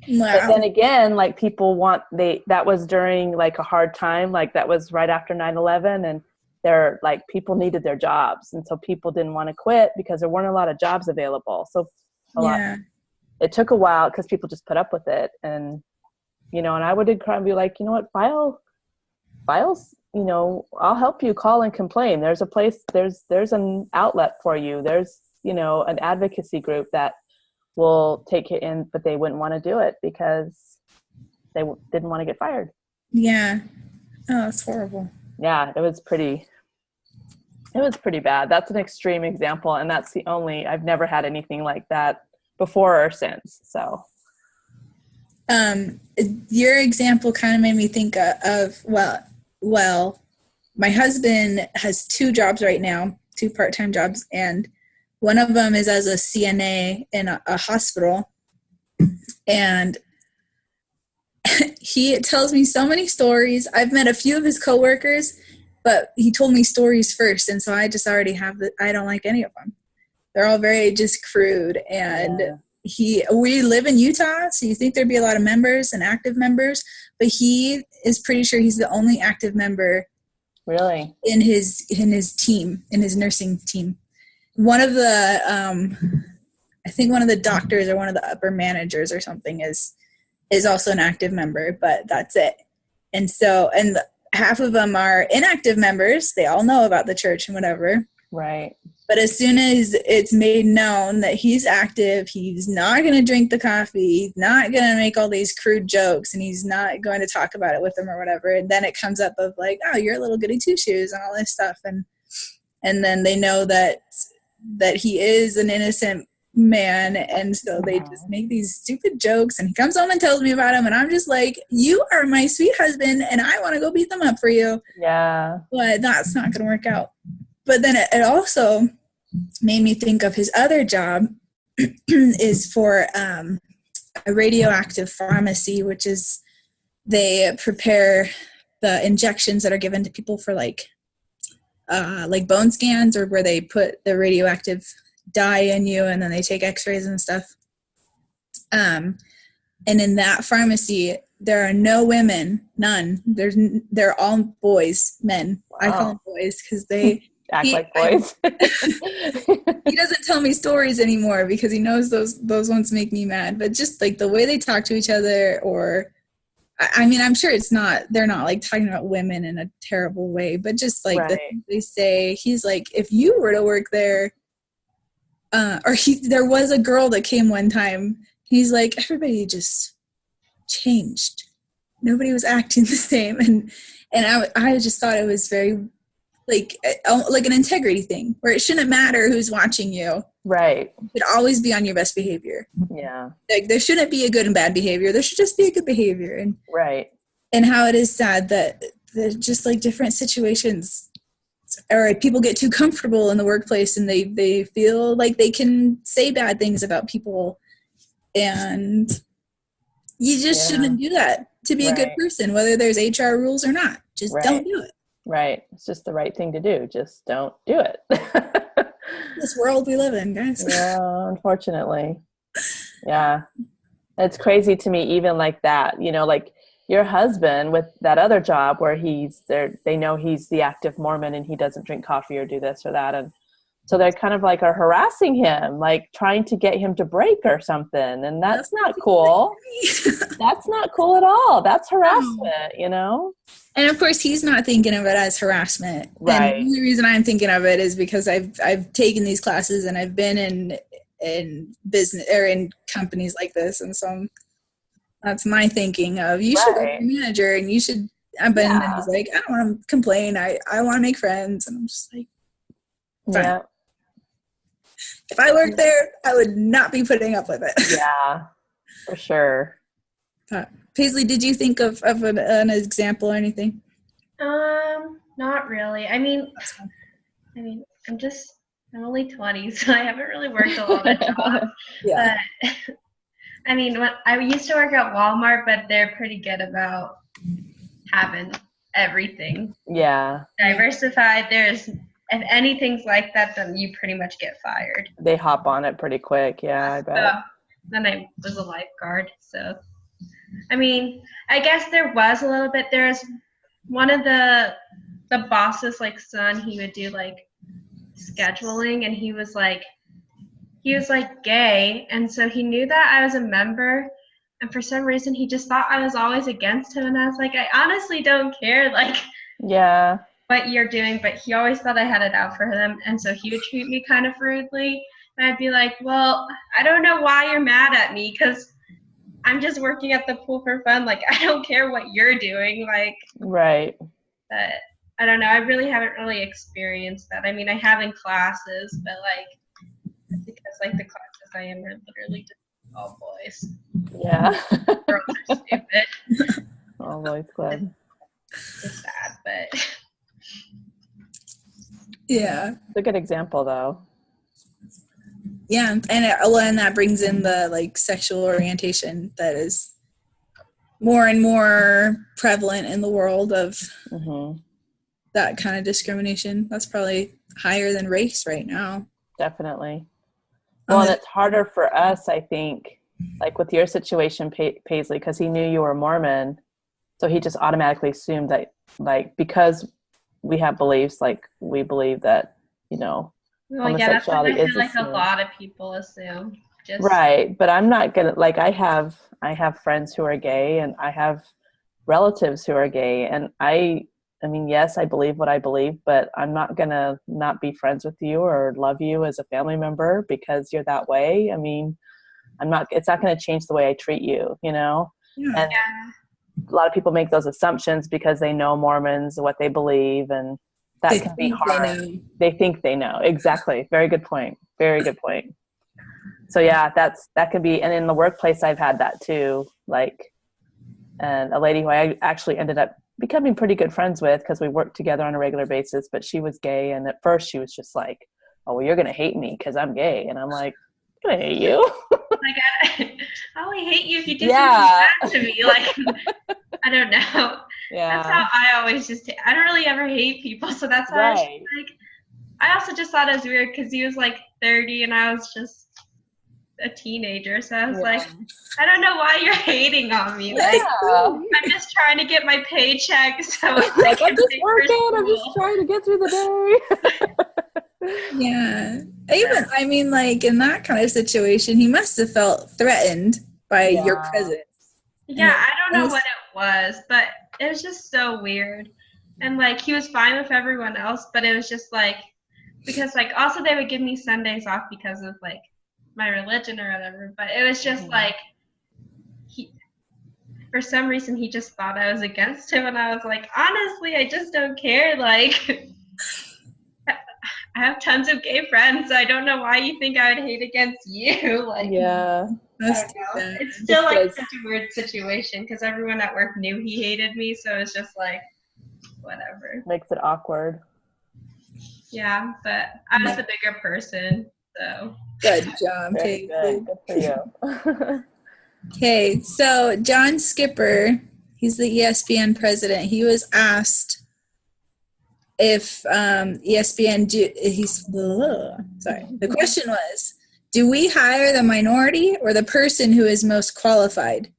wow. But then again, like that was during like a hard time, like that was right after 9/11, and they're like, people needed their jobs. And so people didn't want to quit because there weren't a lot of jobs available. So it took a while because people just put up with it. And, and I would be like, you know what, files, I'll help you call and complain. There's a place, there's an outlet for you. There's, an advocacy group that will take it in, but they wouldn't want to do it because they didn't want to get fired. Yeah. Oh, that's horrible. Yeah, it was pretty bad. That's an extreme example. And that's I've never had anything like that before or since. So. Your example kind of made me think of, well, my husband has 2 jobs right now, 2 part-time jobs, and one of them is as a CNA in a hospital. And he tells me so many stories. I've met a few of his coworkers, but he told me stories first. And so I just already have I don't like any of them. They're all very just crude. And we live in Utah, so you think there'd be a lot of members and active members, but he is pretty sure he's the only active member really in his team, in his nursing team. One of the I think one of the doctors or one of the upper managers or something is also an active member, but that's it. And so, and half of them are inactive members. They all know about the church and whatever. Right. But as soon as it's made known that he's active, he's not going to drink the coffee, he's not going to make all these crude jokes, and he's not going to talk about it with them or whatever. And then it comes up of like, oh, you're a little goody two-shoes and all this stuff. And then they know that he is an innocent man, and so they just make these stupid jokes, and he comes home and tells me about them, and I'm just like, you are my sweet husband, and I want to go beat them up for you. Yeah. But that's not going to work out. But then it also made me think of his other job is for a radioactive pharmacy, which is they prepare the injections that are given to people for like bone scans, or where they put the radioactive dye in you and then they take x-rays and stuff. And in that pharmacy, there are no women, none. They're all boys, men. Wow. I call them boys because they act like boys. He doesn't tell me stories anymore because he knows those ones make me mad. But just like the way they talk to each other, or I mean, I'm sure they're not like talking about women in a terrible way, but just like the things they say. He's like, if you were to work there, there was a girl that came one time. He's like, everybody just changed. Nobody was acting the same, and I just thought it was very like an integrity thing, where it shouldn't matter who's watching you. Right. You should always be on your best behavior. Yeah. Like there shouldn't be a good and bad behavior. There should just be a good behavior. And right. And how it is sad that just like different situations, or people get too comfortable in the workplace and they feel like they can say bad things about people, and you just shouldn't do that to be a good person, whether there's HR rules or not. Just don't do it. Right. It's just the right thing to do. Just don't do it. This world we live in, guys. Yeah, unfortunately. Yeah. It's crazy to me, even like that, like your husband with that other job where he's there, they know he's the active Mormon and he doesn't drink coffee or do this or that. And so they're kind of like are harassing him, like trying to get him to break or something. And that's not cool. That's not cool at all. That's harassment, And of course, he's not thinking of it as harassment. Right. And the only reason I'm thinking of it is because I've taken these classes and I've been in business or in companies like this, and so that's my thinking of you should be a manager and you should. But then he's like, I don't want to complain. I want to make friends, and I'm just like, fine. Yeah. If I worked there, I would not be putting up with it. Yeah, for sure. Paisley, did you think of an example or anything? Not really. I mean, I'm I'm only 20, so I haven't really worked a lot of jobs. Yeah. But I mean, I used to work at Walmart, but they're pretty good about having everything. Yeah. Diversified. If anything's like that, then you pretty much get fired. They hop on it pretty quick. Yeah, I bet. So, then I was a lifeguard. So, I mean, I guess there was a little bit. There's one of the boss's like son. He would do like scheduling, and he was like gay, and so he knew that I was a member, and for some reason he just thought I was always against him, and I was like, I honestly don't care like Yeah. what you're doing, but he always thought I had it out for him, and so he would treat me kind of rudely, and I'd be like, well, I don't know why you're mad at me, because I'm just working at the pool for fun, like I don't care what you're doing, like. Right. But I don't know, I really haven't really experienced that. I mean, I have in classes, but like because like the classes I am are literally just all boys. Yeah. Girls are stupid. All boys club. It's sad, but Yeah. It's a good example, though. Yeah, and that brings in the like sexual orientation that is more and more prevalent in the world of that kind of discrimination. That's probably higher than race right now. Definitely. Well, and it's harder for us, I think, like with your situation, Paisley, because he knew you were Mormon, so he just automatically assumed that, like, because we have beliefs, like we believe that, you know, homosexuality that's what I feel is like a lot of people assume. Right, but I'm not gonna, like, I have friends who are gay, and I have relatives who are gay, and I mean, yes, I believe what I believe, but I'm not gonna not be friends with you or love you as a family member because you're that way. I mean, it's not gonna change the way I treat you, you know? Yeah. And a lot of people make those assumptions because they know Mormons, what they believe, and that can be hard. They think they know. Exactly. Very good point. Very good point. So yeah, that could be, and in the workplace I've had that too, like, and a lady who I actually ended up becoming pretty good friends with because we worked together on a regular basis, but she was gay, and at first she was just like, oh, well, you're gonna hate me because I'm gay, and I'm like, I'm gonna hate you. Like, I only hate you if you do something bad to me. Like, I don't know. Yeah. That's how I always I don't really ever hate people, so that's why I also just thought it was weird because he was like 30 and I was just a teenager, so I was like, I don't know why you're hating on me. Like, I'm just trying to get my paycheck, so like, I'm just working. I'm just trying to get through the day. Yeah. I mean, like, in that kind of situation, he must have felt threatened by your presence. Yeah, I don't know what it was, but it was just so weird. And like, he was fine with everyone else, but it was just like, because like, also they would give me Sundays off because of like my religion or whatever, but it was just like, for some reason he just thought I was against him, and I was like, honestly, I just don't care. Like, I have tons of gay friends, so I don't know why you think I would hate against you. Like, I don't know. It's still like such a weird situation because everyone at work knew he hated me, so it's just like, whatever. Makes it awkward. Yeah, but I was the bigger person, so. Good job, Paisley. Good for you. Okay, so John Skipper, he's the ESPN president. He was asked if ESPN the question was, do we hire the minority or the person who is most qualified?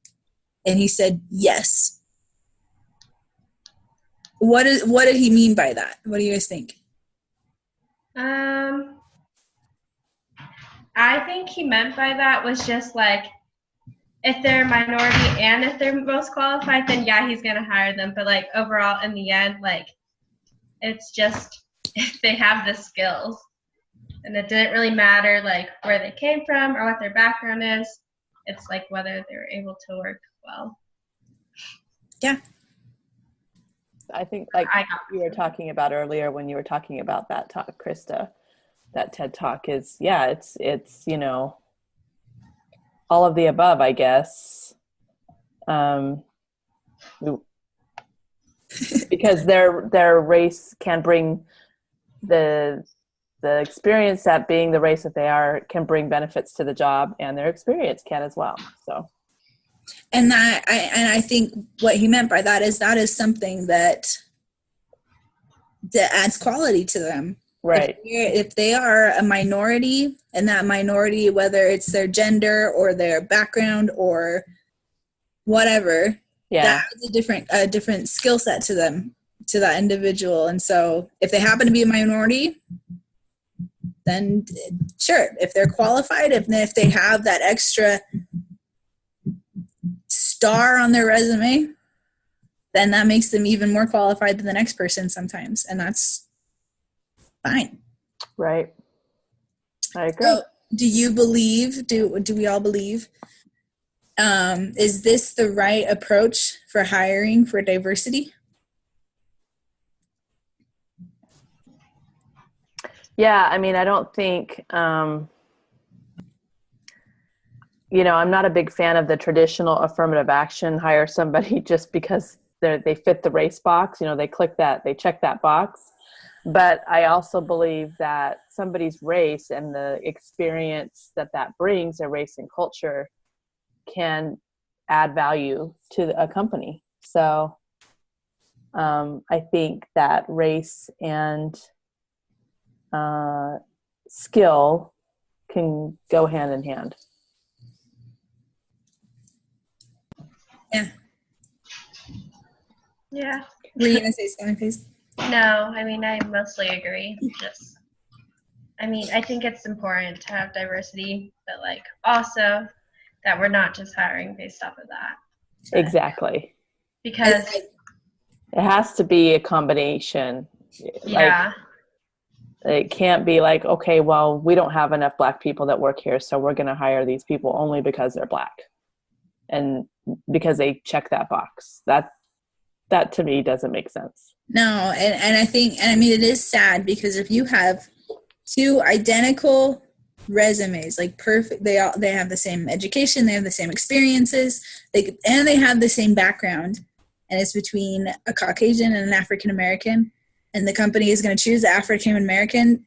And he said yes. What did he mean by that? What do you guys think? I think he meant by that was just like, if they're a minority and if they're most qualified, then yeah, he's gonna hire them. But like, overall, in the end, like, it's just if they have the skills, and it didn't really matter like where they came from or what their background is. It's like whether they were able to work well. Yeah. I think like you were talking about earlier when you were talking about that talk, Krista, that TED Talk is, it's, you know, all of the above, I guess. Because their race can bring the the experience that being the race that they are can bring benefits to the job, and their experience can as well. So, and I think what he meant by that is something that adds quality to them. Right. If they are a minority, and that minority, whether it's their gender or their background or whatever, that adds a different skill set to them, to that individual. And so if they happen to be a minority, then sure, if they're qualified, if they have that extra star on their resume, then that makes them even more qualified than the next person sometimes, and that's fine. Right. I agree. So, do you believe, do we all believe, is this the right approach for hiring for diversity? Yeah, I mean, I don't think, you know, I'm not a big fan of the traditional affirmative action, hire somebody just because they fit the race box. You know, they check that box. But I also believe that somebody's race and the experience that brings, their race and culture, can add value to a company. So I think that race and skill can go hand in hand. Yeah. Yeah. Were you going to say something, please? No, I mean, I mostly agree. I think it's important to have diversity, but like also that we're not just hiring based off of that. Exactly. Because it has to be a combination. Yeah. Like, it can't be like, okay, well, we don't have enough Black people that work here, so we're going to hire these people only because they're Black and because they check that box. That to me doesn't make sense. No, and I think, and I mean, it is sad because if you have two identical resumes, like perfect, they have the same education, they have the same experiences, and they have the same background, and it's between a Caucasian and an African American, and the company is going to choose the African American.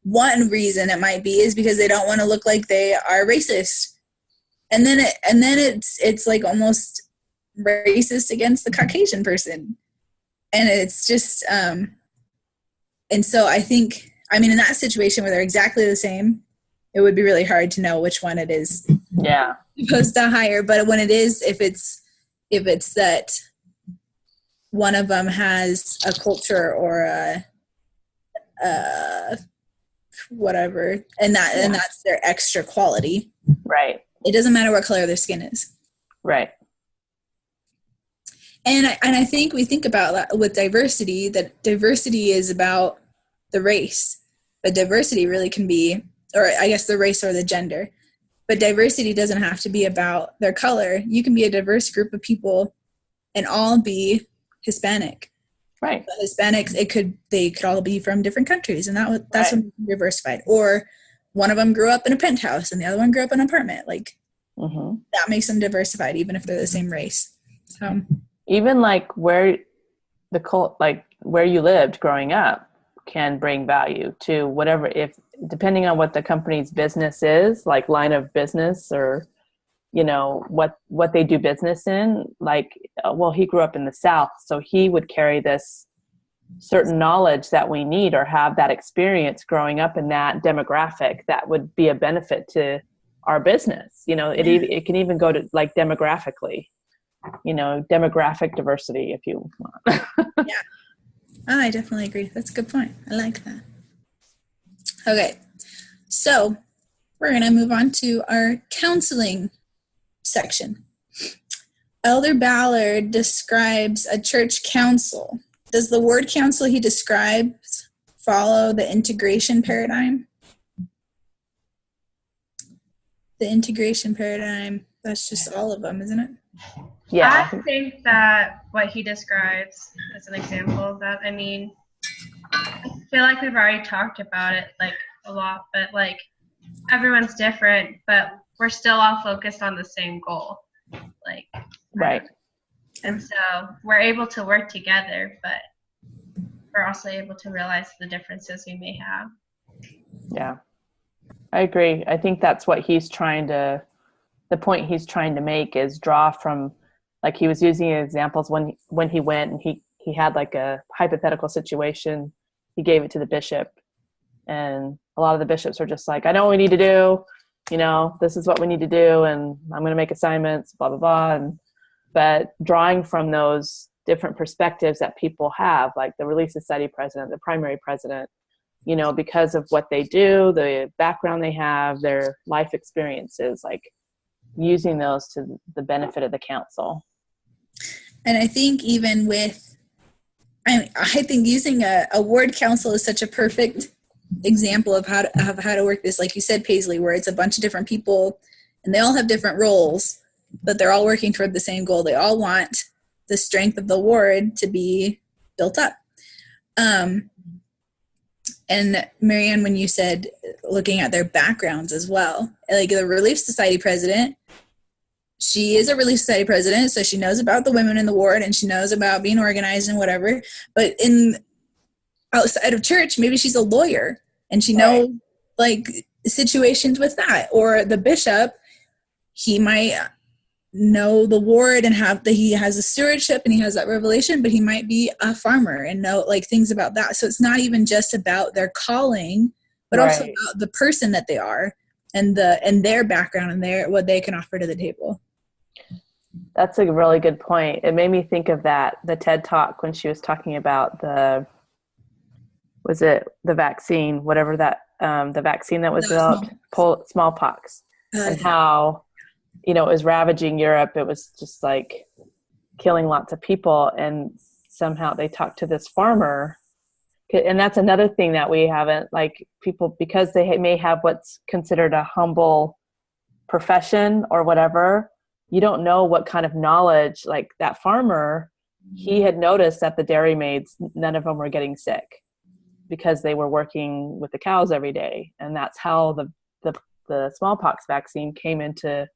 One reason it might be is because they don't want to look like they are racist, and then it's like almost racist against the Caucasian person. And it's just, and so I think, I mean, in that situation where they're exactly the same, it would be really hard to know which one it is supposed to hire. But when it is, if it's that one of them has a culture or a whatever, and that's their extra quality. Right. It doesn't matter what color their skin is. Right. And I think we think about that with diversity, that diversity is about the race, but diversity really can be, or I guess the race or the gender, but diversity doesn't have to be about their color. You can be a diverse group of people and all be Hispanic. Right. But Hispanics, they could all be from different countries, and that's when you're diversified. Or one of them grew up in a penthouse and the other one grew up in an apartment. Like that makes them diversified, even if they're the same race. So. Even like where you lived growing up can bring value to whatever, depending on what the company's business is, like line of business, or, you know, what they do business in. Like, well, he grew up in the South, so he would carry this certain knowledge that we need, or have that experience growing up in that demographic that would be a benefit to our business. You know, it can even go to like demographically. You know, demographic diversity, if you want. Yeah. Oh, I definitely agree. That's a good point. I like that. Okay. So we're going to move on to our counseling section. Elder Ballard describes a church council. Does the word council he describes follow the integration paradigm? The integration paradigm, that's just all of them, isn't it? Yeah. I think that what he describes as an example of that, I mean, I feel like we've already talked about it like a lot, but like everyone's different, but we're still all focused on the same goal. Like, right. And so we're able to work together, but we're also able to realize the differences we may have. Yeah, I agree. I think that's what the point he's trying to make is draw from, like he was using examples when he went and he had like a hypothetical situation. He gave it to the bishop, and a lot of the bishops are just like, I know what we need to do. This is what we need to do, and I'm going to make assignments, blah, blah, blah. But drawing from those different perspectives that people have, like the Relief Society president, the primary president, because of what they do, the background they have, their life experiences, like using those to the benefit of the council. And I think even I think using a ward council is such a perfect example of how to work this, like you said, Paisley, where it's a bunch of different people and they all have different roles, but they're all working toward the same goal. They all want the strength of the ward to be built up. And Marianne, when you said looking at their backgrounds as well, like the Relief Society president, she is a Relief Society president, so she knows about the women in the ward and she knows about being organized and whatever. But outside of church, maybe she's a lawyer and she knows like situations with that. Or the bishop, he might know the ward and he has a stewardship and he has that revelation, but he might be a farmer and know like things about that. So it's not even just about their calling, but also about the person that they are and their background and what they can offer to the table. That's a really good point. It made me think of the TED Talk when she was talking about the vaccine, whatever the vaccine that was developed, smallpox, and how, it was ravaging Europe. It was just like killing lots of people. And somehow they talked to this farmer. And that's another thing that we haven't, like people, because they may have what's considered a humble profession or whatever, you don't know what kind of knowledge, like that farmer, he had noticed that the dairy maids, none of them were getting sick because they were working with the cows every day. And that's how the smallpox vaccine came into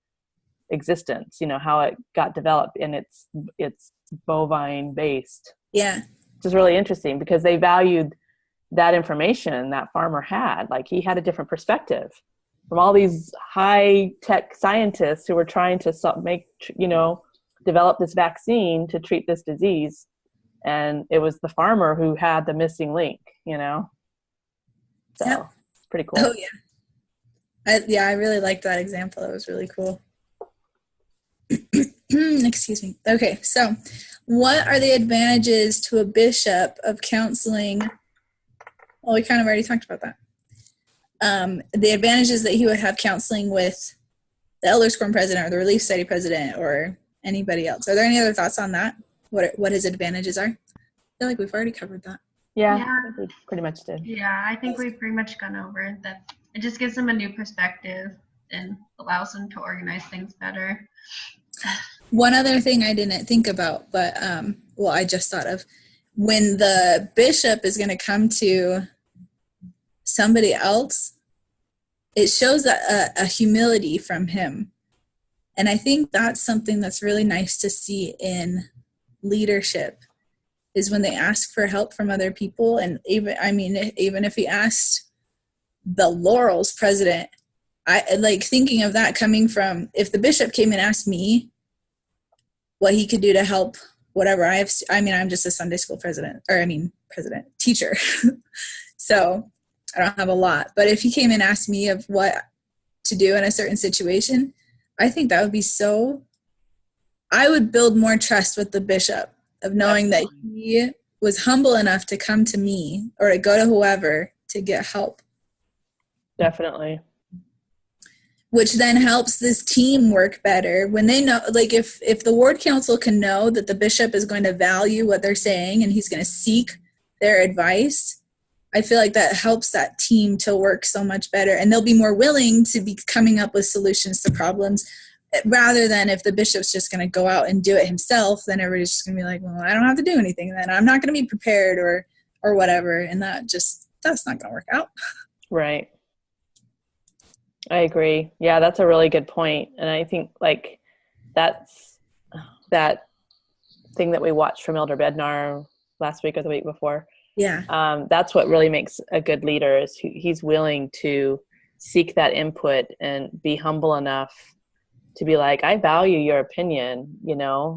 existence, how it got developed, and it's bovine based. Yeah. Which is really interesting because they valued that information that farmer had. Like he had a different perspective from all these high tech scientists who were trying to develop this vaccine to treat this disease. And it was the farmer who had the missing link, So it's pretty cool. Oh yeah. I really liked that example. That was really cool. Excuse me. Okay, so what are the advantages to a bishop of counseling? Well, we kind of already talked about that. The advantages that he would have counseling with the Elders Quorum president or the Relief Society president or anybody else. Are there any other thoughts on that? What his advantages are? I feel like we've already covered that. Yeah. We pretty much did. Yeah, I think we've pretty much gone over that. It just gives them a new perspective and allows them to organize things better. One other thing I didn't think about, but I just thought of, when the bishop is going to come to somebody else, it shows a humility from him. And I think that's something that's really nice to see in leadership, is when they ask for help from other people. And even if he asked the Laurel's president, I like thinking of that coming from, if the bishop came and asked me what he could do to help whatever I'm just a Sunday school teacher. So I don't have a lot, but if he came and asked me of what to do in a certain situation, I think that would be I would build more trust with the bishop of knowing that he was humble enough to come to me or to go to whoever to get help. Definitely. Which then helps this team work better when they know, like if the ward council can know that the bishop is going to value what they're saying and he's going to seek their advice, I feel like that helps that team to work so much better, and they'll be more willing to be coming up with solutions to problems, rather than if the bishop's just going to go out and do it himself, then everybody's just going to be like, well, I don't have to do anything, then I'm not going to be prepared or whatever, and that's not going to work out. Right. I agree. Yeah, that's a really good point. And I think like that's that thing that we watched from Elder Bednar last week or the week before, That's what really makes a good leader, is he's willing to seek that input and be humble enough to be like, I value your opinion,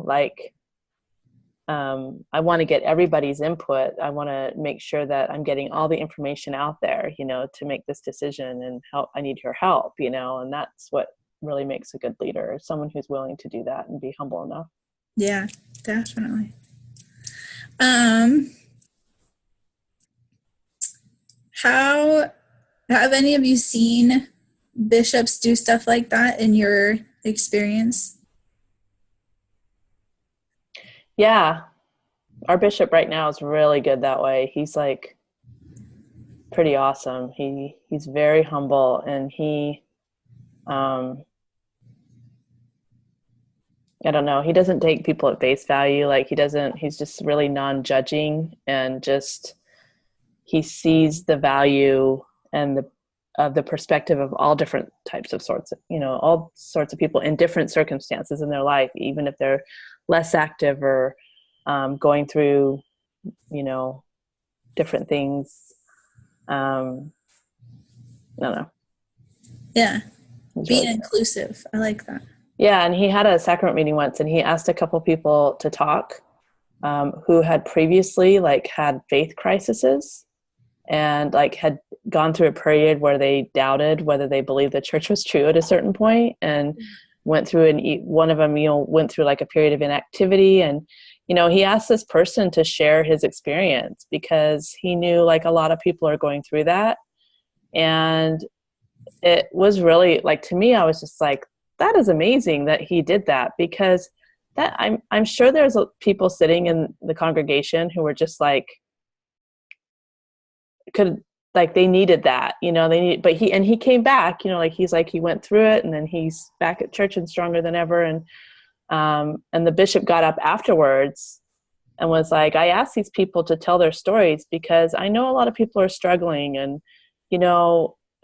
like, I want to get everybody's input. I want to make sure that I'm getting all the information out there, to make this decision, and I need your help, and that's what really makes a good leader, someone who's willing to do that and be humble enough. Yeah, definitely. How have any of you seen bishops do stuff like that in your experience? Yeah. Our bishop right now is really good that way. He's like pretty awesome. He's very humble, and he, I don't know, he doesn't take people at face value. Like he's just really non-judging, and just, he sees the value and the perspective of all different types of sorts, all sorts of people in different circumstances in their life, even if they're less active or going through, different things. I don't know. Yeah. Being really inclusive. I like that. Yeah. And he had a sacrament meeting once, and he asked a couple people to talk who had previously had faith crises, and had gone through a period where they doubted whether they believed the church was true at a certain point, and went through, one of them, went through a period of inactivity. And, he asked this person to share his experience, because he knew a lot of people are going through that. And it was really to me, I was just like, that is amazing that he did that, because that I'm sure there's people sitting in the congregation who were just they needed that, but he came back, he went through it, and then he's back at church and stronger than ever. And the bishop got up afterwards and was like, I asked these people to tell their stories because I know a lot of people are struggling, and,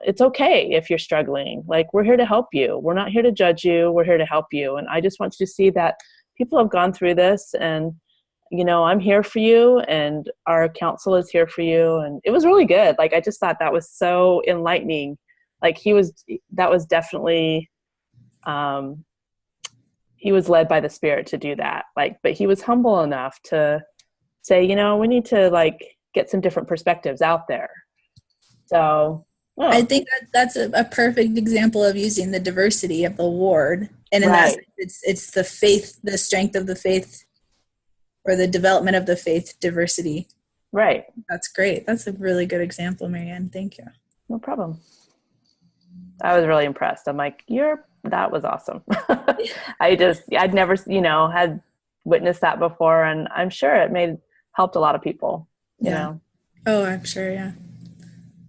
it's okay if you're struggling. We're here to help you. We're not here to judge you. We're here to help you. And I just want you to see that people have gone through this, and I'm here for you, and our council is here for you. And it was really good. I just thought that was so enlightening. That was definitely, he was led by the Spirit to do that. But he was humble enough to say, we need to get some different perspectives out there. So I think that's a perfect example of using the diversity of the ward. And in that sense, it's the faith, the strength of the faith, or the development of the faith diversity. Right. That's great. That's a really good example, Marianne. Thank you. No problem. I was really impressed. I'm like, that was awesome. I'd never, had witnessed that before, and I'm sure it helped a lot of people. You know? Oh, I'm sure. Yeah.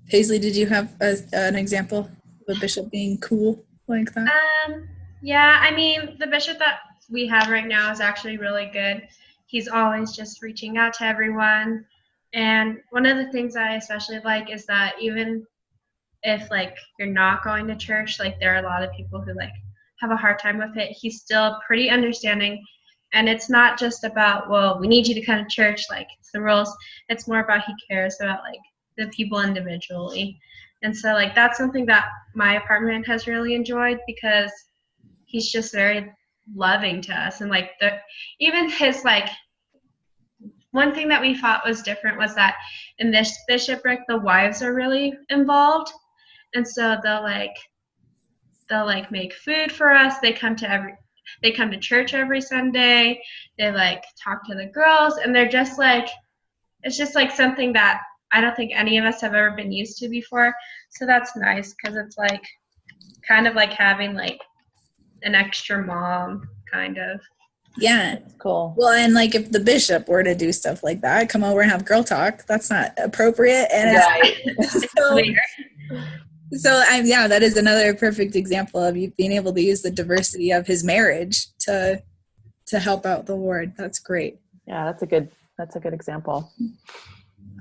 Paisley, did you have an example of a bishop being cool like that? Yeah, I mean, the bishop that we have right now is actually really good. He's always just reaching out to everyone. And one of the things I especially like is that even if you're not going to church, there are a lot of people who have a hard time with it. He's still pretty understanding. And it's not just about, well, we need you to come to church, it's the rules. It's more about he cares about the people individually. And so that's something that my apartment has really enjoyed, because he's just very loving to us. And even his one thing that we thought was different was that in this bishopric the wives are really involved, and so they'll make food for us. They come to church every Sunday. They talk to the girls, and they're just it's just something that I don't think any of us have ever been used to before. So that's nice, because it's kind of having an extra mom, kind of. Yeah. That's cool. Well, and if the bishop were to do stuff like that, come over and have girl talk, that's not appropriate. And that is another perfect example of you being able to use the diversity of his marriage to help out the ward. That's great. Yeah, that's a good example.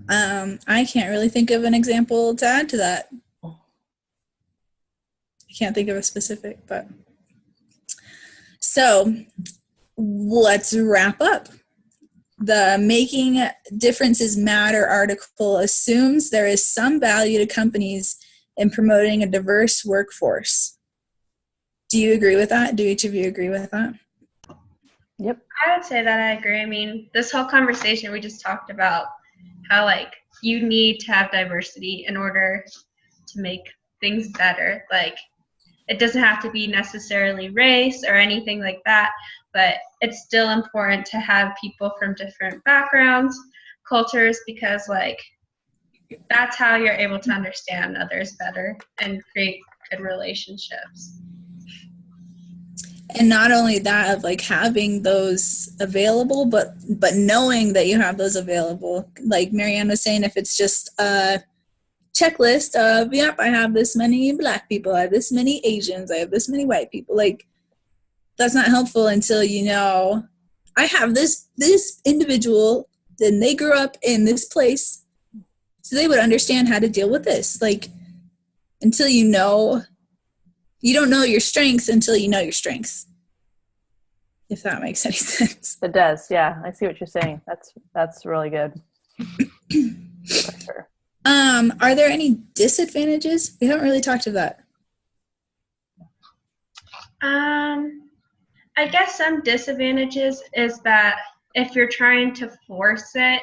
I can't really think of an example to add to that. I can't think of a specific, but so let's wrap up. the Making Differences Matter article assumes there is some value to companies in promoting a diverse workforce. Do you agree with that? Do each of you agree with that? Yep. I would say that I agree. I mean, this whole conversation we just talked about how, like, you need to have diversity in order to make things better. Like, it doesn't have to be necessarily race or anything like that, but it's still important to have people from different backgrounds, cultures, because, like, that's how you're able to understand others better and create good relationships. And not only that, of like having those available, but knowing that you have those available. Like Marianne was saying, if it's just a checklist of, yep, I have this many Black people, I have this many Asians, I have this many white people, like, that's not helpful until you know, I have this individual, and they grew up in this place, so they would understand how to deal with this. Like, until you know, you don't know your strengths until you know your strengths. If that makes any sense. It does. Yeah, I see what you're saying. That's really good. For sure. Are there any disadvantages? We haven't really talked about that. I guess some disadvantages is that if you're trying to force it,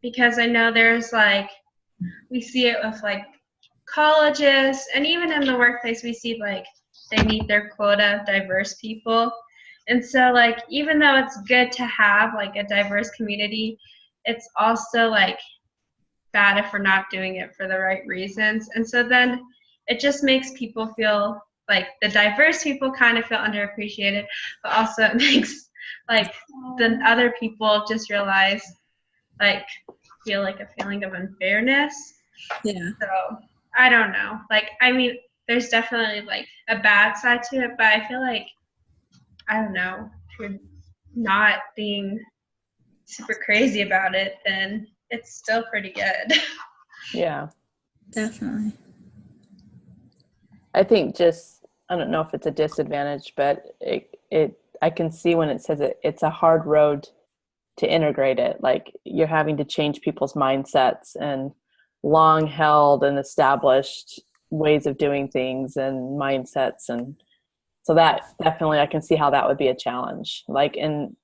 because I know there's like, we see it with like colleges, and even in the workplace we see like they meet their quota of diverse people. And so like, even though it's good to have like a diverse community, it's also like bad if we're not doing it for the right reasons. And so then it just makes people feel like the diverse people kind of feel underappreciated, but also it makes like the other people just realize, like, feel like a feeling of unfairness. Yeah. So I don't know. Like, I mean, there's definitely like a bad side to it, but I feel like, I don't know, if you're not being super crazy about it, then it's still pretty good. Yeah. Definitely. I think just, I don't know if it's a disadvantage, but I can see when it says it's a hard road to integrate it. Like, you're having to change people's mindsets and long held and established ways of doing things and mindsets. And so that definitely, I can see how that would be a challenge. Like, in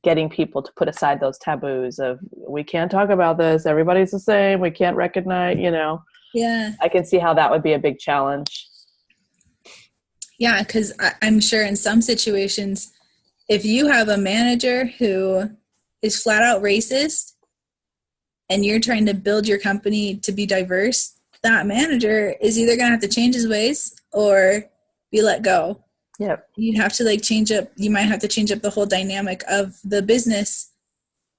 getting people to put aside those taboos of, we can't talk about this, everybody's the same, we can't recognize, Yeah. I can see how that would be a big challenge. Yeah, because I'm sure in some situations, if you have a manager who is flat out racist and you're trying to build your company to be diverse, that manager is either going to have to change his ways or be let go. Yep. You'd have to like change up, you might have to change up the whole dynamic of the business,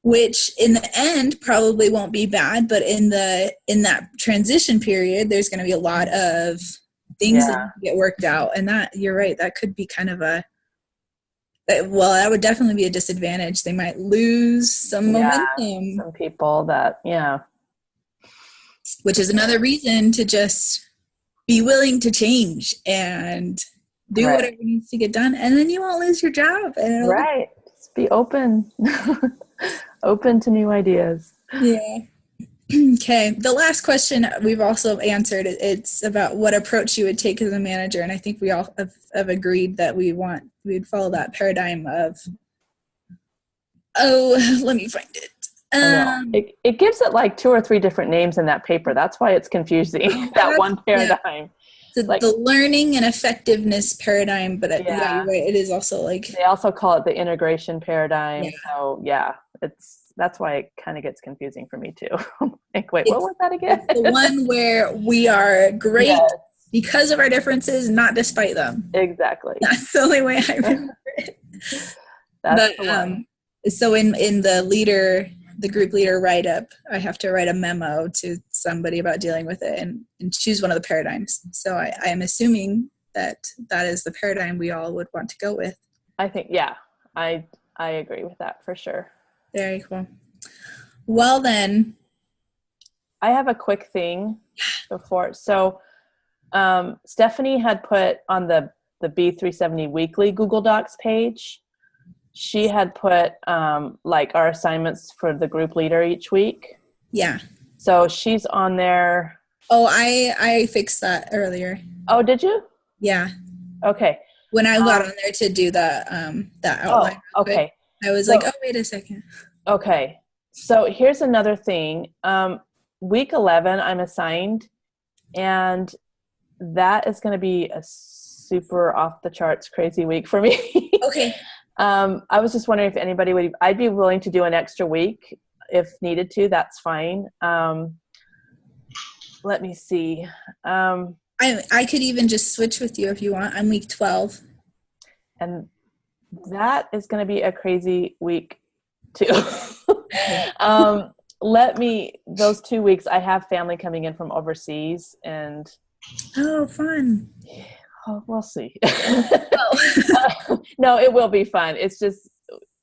which in the end probably won't be bad, but in that transition period, there's going to be a lot of things that get worked out. And that, you're right, that could be kind of that would definitely be a disadvantage. They might lose some momentum. Some people that, which is another reason to just be willing to change and do whatever needs to get done, and then you won't lose your job. And Just be open. Open to new ideas. Yeah. Okay. The last question we've also answered. It's about what approach you would take as a manager, and I think we all have agreed that we'd follow that paradigm of. Oh, let me find it. It gives it like 2 or 3 different names in that paper. That's why it's confusing. That one paradigm. Yeah. So like, the learning and effectiveness paradigm, but you're right. It is also like, they also call it the integration paradigm. Yeah. So that's why it kind of gets confusing for me too. Like, wait, what was that again? It's the one where we are great because of our differences, not despite them. Exactly. That's the only way I remember it. That's the one. So in the group leader write-up, I have to write a memo to somebody about dealing with it and choose one of the paradigms. So I am assuming that is the paradigm we all would want to go with. I think, I agree with that for sure. Very cool. Well then. I have a quick thing before. So Stephanie had put on the B370 Weekly Google Docs page she had put like our assignments for the group leader each week. Yeah. So she's on there. Oh, I fixed that earlier. Oh, did you? Yeah. Okay. When I got on there to do the that outline. Oh, okay. I was like, oh, wait a second. Okay. So here's another thing. Week 11, I'm assigned, and that is going to be a super off the charts crazy week for me. Okay. I was just wondering if anybody would, I'd be willing to do an extra week if needed to, that's fine. Let me see. I could even just switch with you if you want. I'm week 12. And that is going to be a crazy week too. Those 2 weeks, I have family coming in from overseas, and oh, fun. Oh, we'll see. No, it will be fun. It's just,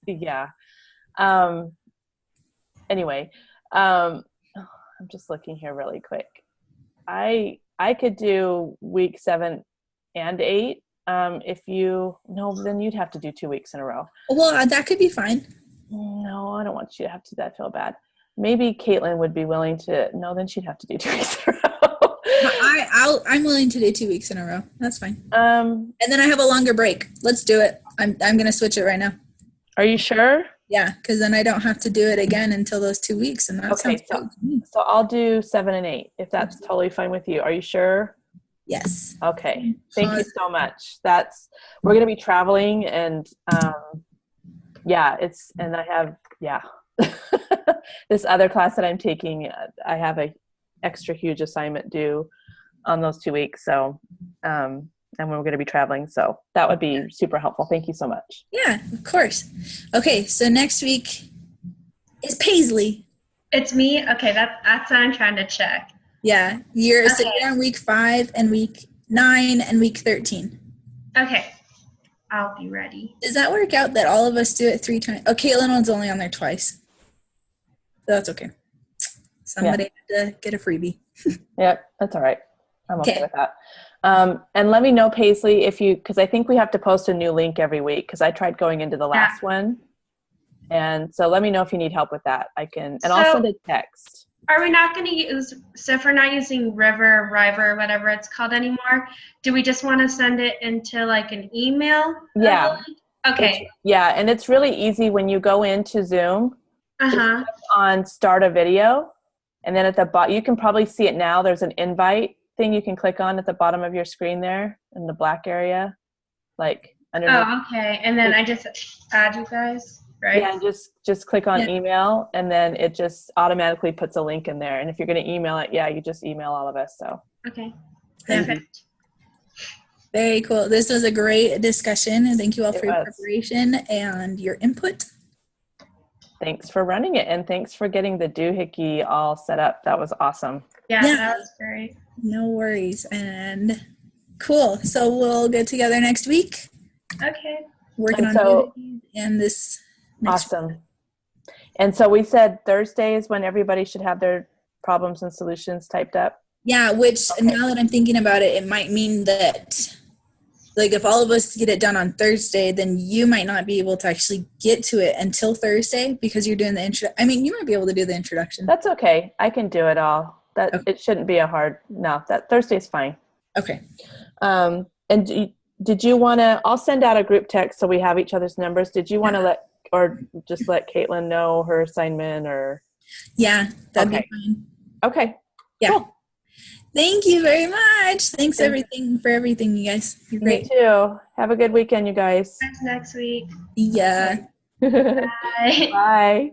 yeah. Anyway, I'm just looking here really quick. I could do week 7 and 8. Then you'd have to do 2 weeks in a row. Well, that could be fine. No, I don't want you to have to do that. I feel bad. Maybe Caitlin would be willing to. No, then she'd have to do 2 weeks in a row. I'm willing to do 2 weeks in a row. That's fine. And then I have a longer break. Let's do it. I'm gonna switch it right now. Are you sure? Yeah, because then I don't have to do it again until those 2 weeks, and that okay. sounds great to me. So I'll do 7 and 8 if that's totally fine with you. Are you sure? Yes. Okay. Thank you so much. We're gonna be traveling, and I have this other class that I'm taking. I have a extra huge assignment due on those 2 weeks. So, and we're going to be traveling. So that would be super helpful. Thank you so much. Yeah, of course. Okay. So next week is Paisley. It's me. Okay. That's what I'm trying to check. Yeah. You're on week 5 and week 9 and week 13. Okay. I'll be ready. Does that work out that all of us do it 3 times? Oh, Caitlin was only on there twice. So that's okay. Somebody had to get a freebie. Yep, that's all right. I'm okay with that. And let me know, Paisley, because I think we have to post a new link every week, because I tried going into the last one. And so let me know if you need help with that. I'll send a text. Are we not going to use, so if we're not using River, whatever it's called anymore, do we just want to send it into like an email? Yeah. Okay. And it's really easy when you go into Zoom. Just click on start a video, and then at the bottom, you can probably see it now. There's an invite thing you can click on at the bottom of your screen there in the black area, like underneath. Oh, okay. And then I just add you guys, right? Yeah, and just click on email, and then it just automatically puts a link in there. And if you're going to email it, you just email all of us. So okay, perfect. Very cool. This was a great discussion, and thank you all for your preparation and your input. Thanks for running it, and thanks for getting the doohickey all set up. That was awesome. Yeah, that was great. No worries. And cool. So we'll get together next week. Okay. Working on doohickeys and this next awesome week. And so we said Thursday is when everybody should have their problems and solutions typed up. Yeah, which now that I'm thinking about it, it might mean that like if all of us get it done on Thursday, then you might not be able to actually get to it until Thursday because you're doing the intro. I mean, you might be able to do the introduction. That's okay. I can do it all. It shouldn't be that Thursday's fine. Okay. And did you want to, I'll send out a group text so we have each other's numbers. Did you want to let Caitlin know her assignment or? Yeah, that'd be fine. Okay. Yeah. Cool. Thank you very much. Thanks for everything, you guys. You're great. Me too. Have a good weekend, you guys. Next week. Yeah. Bye. Bye.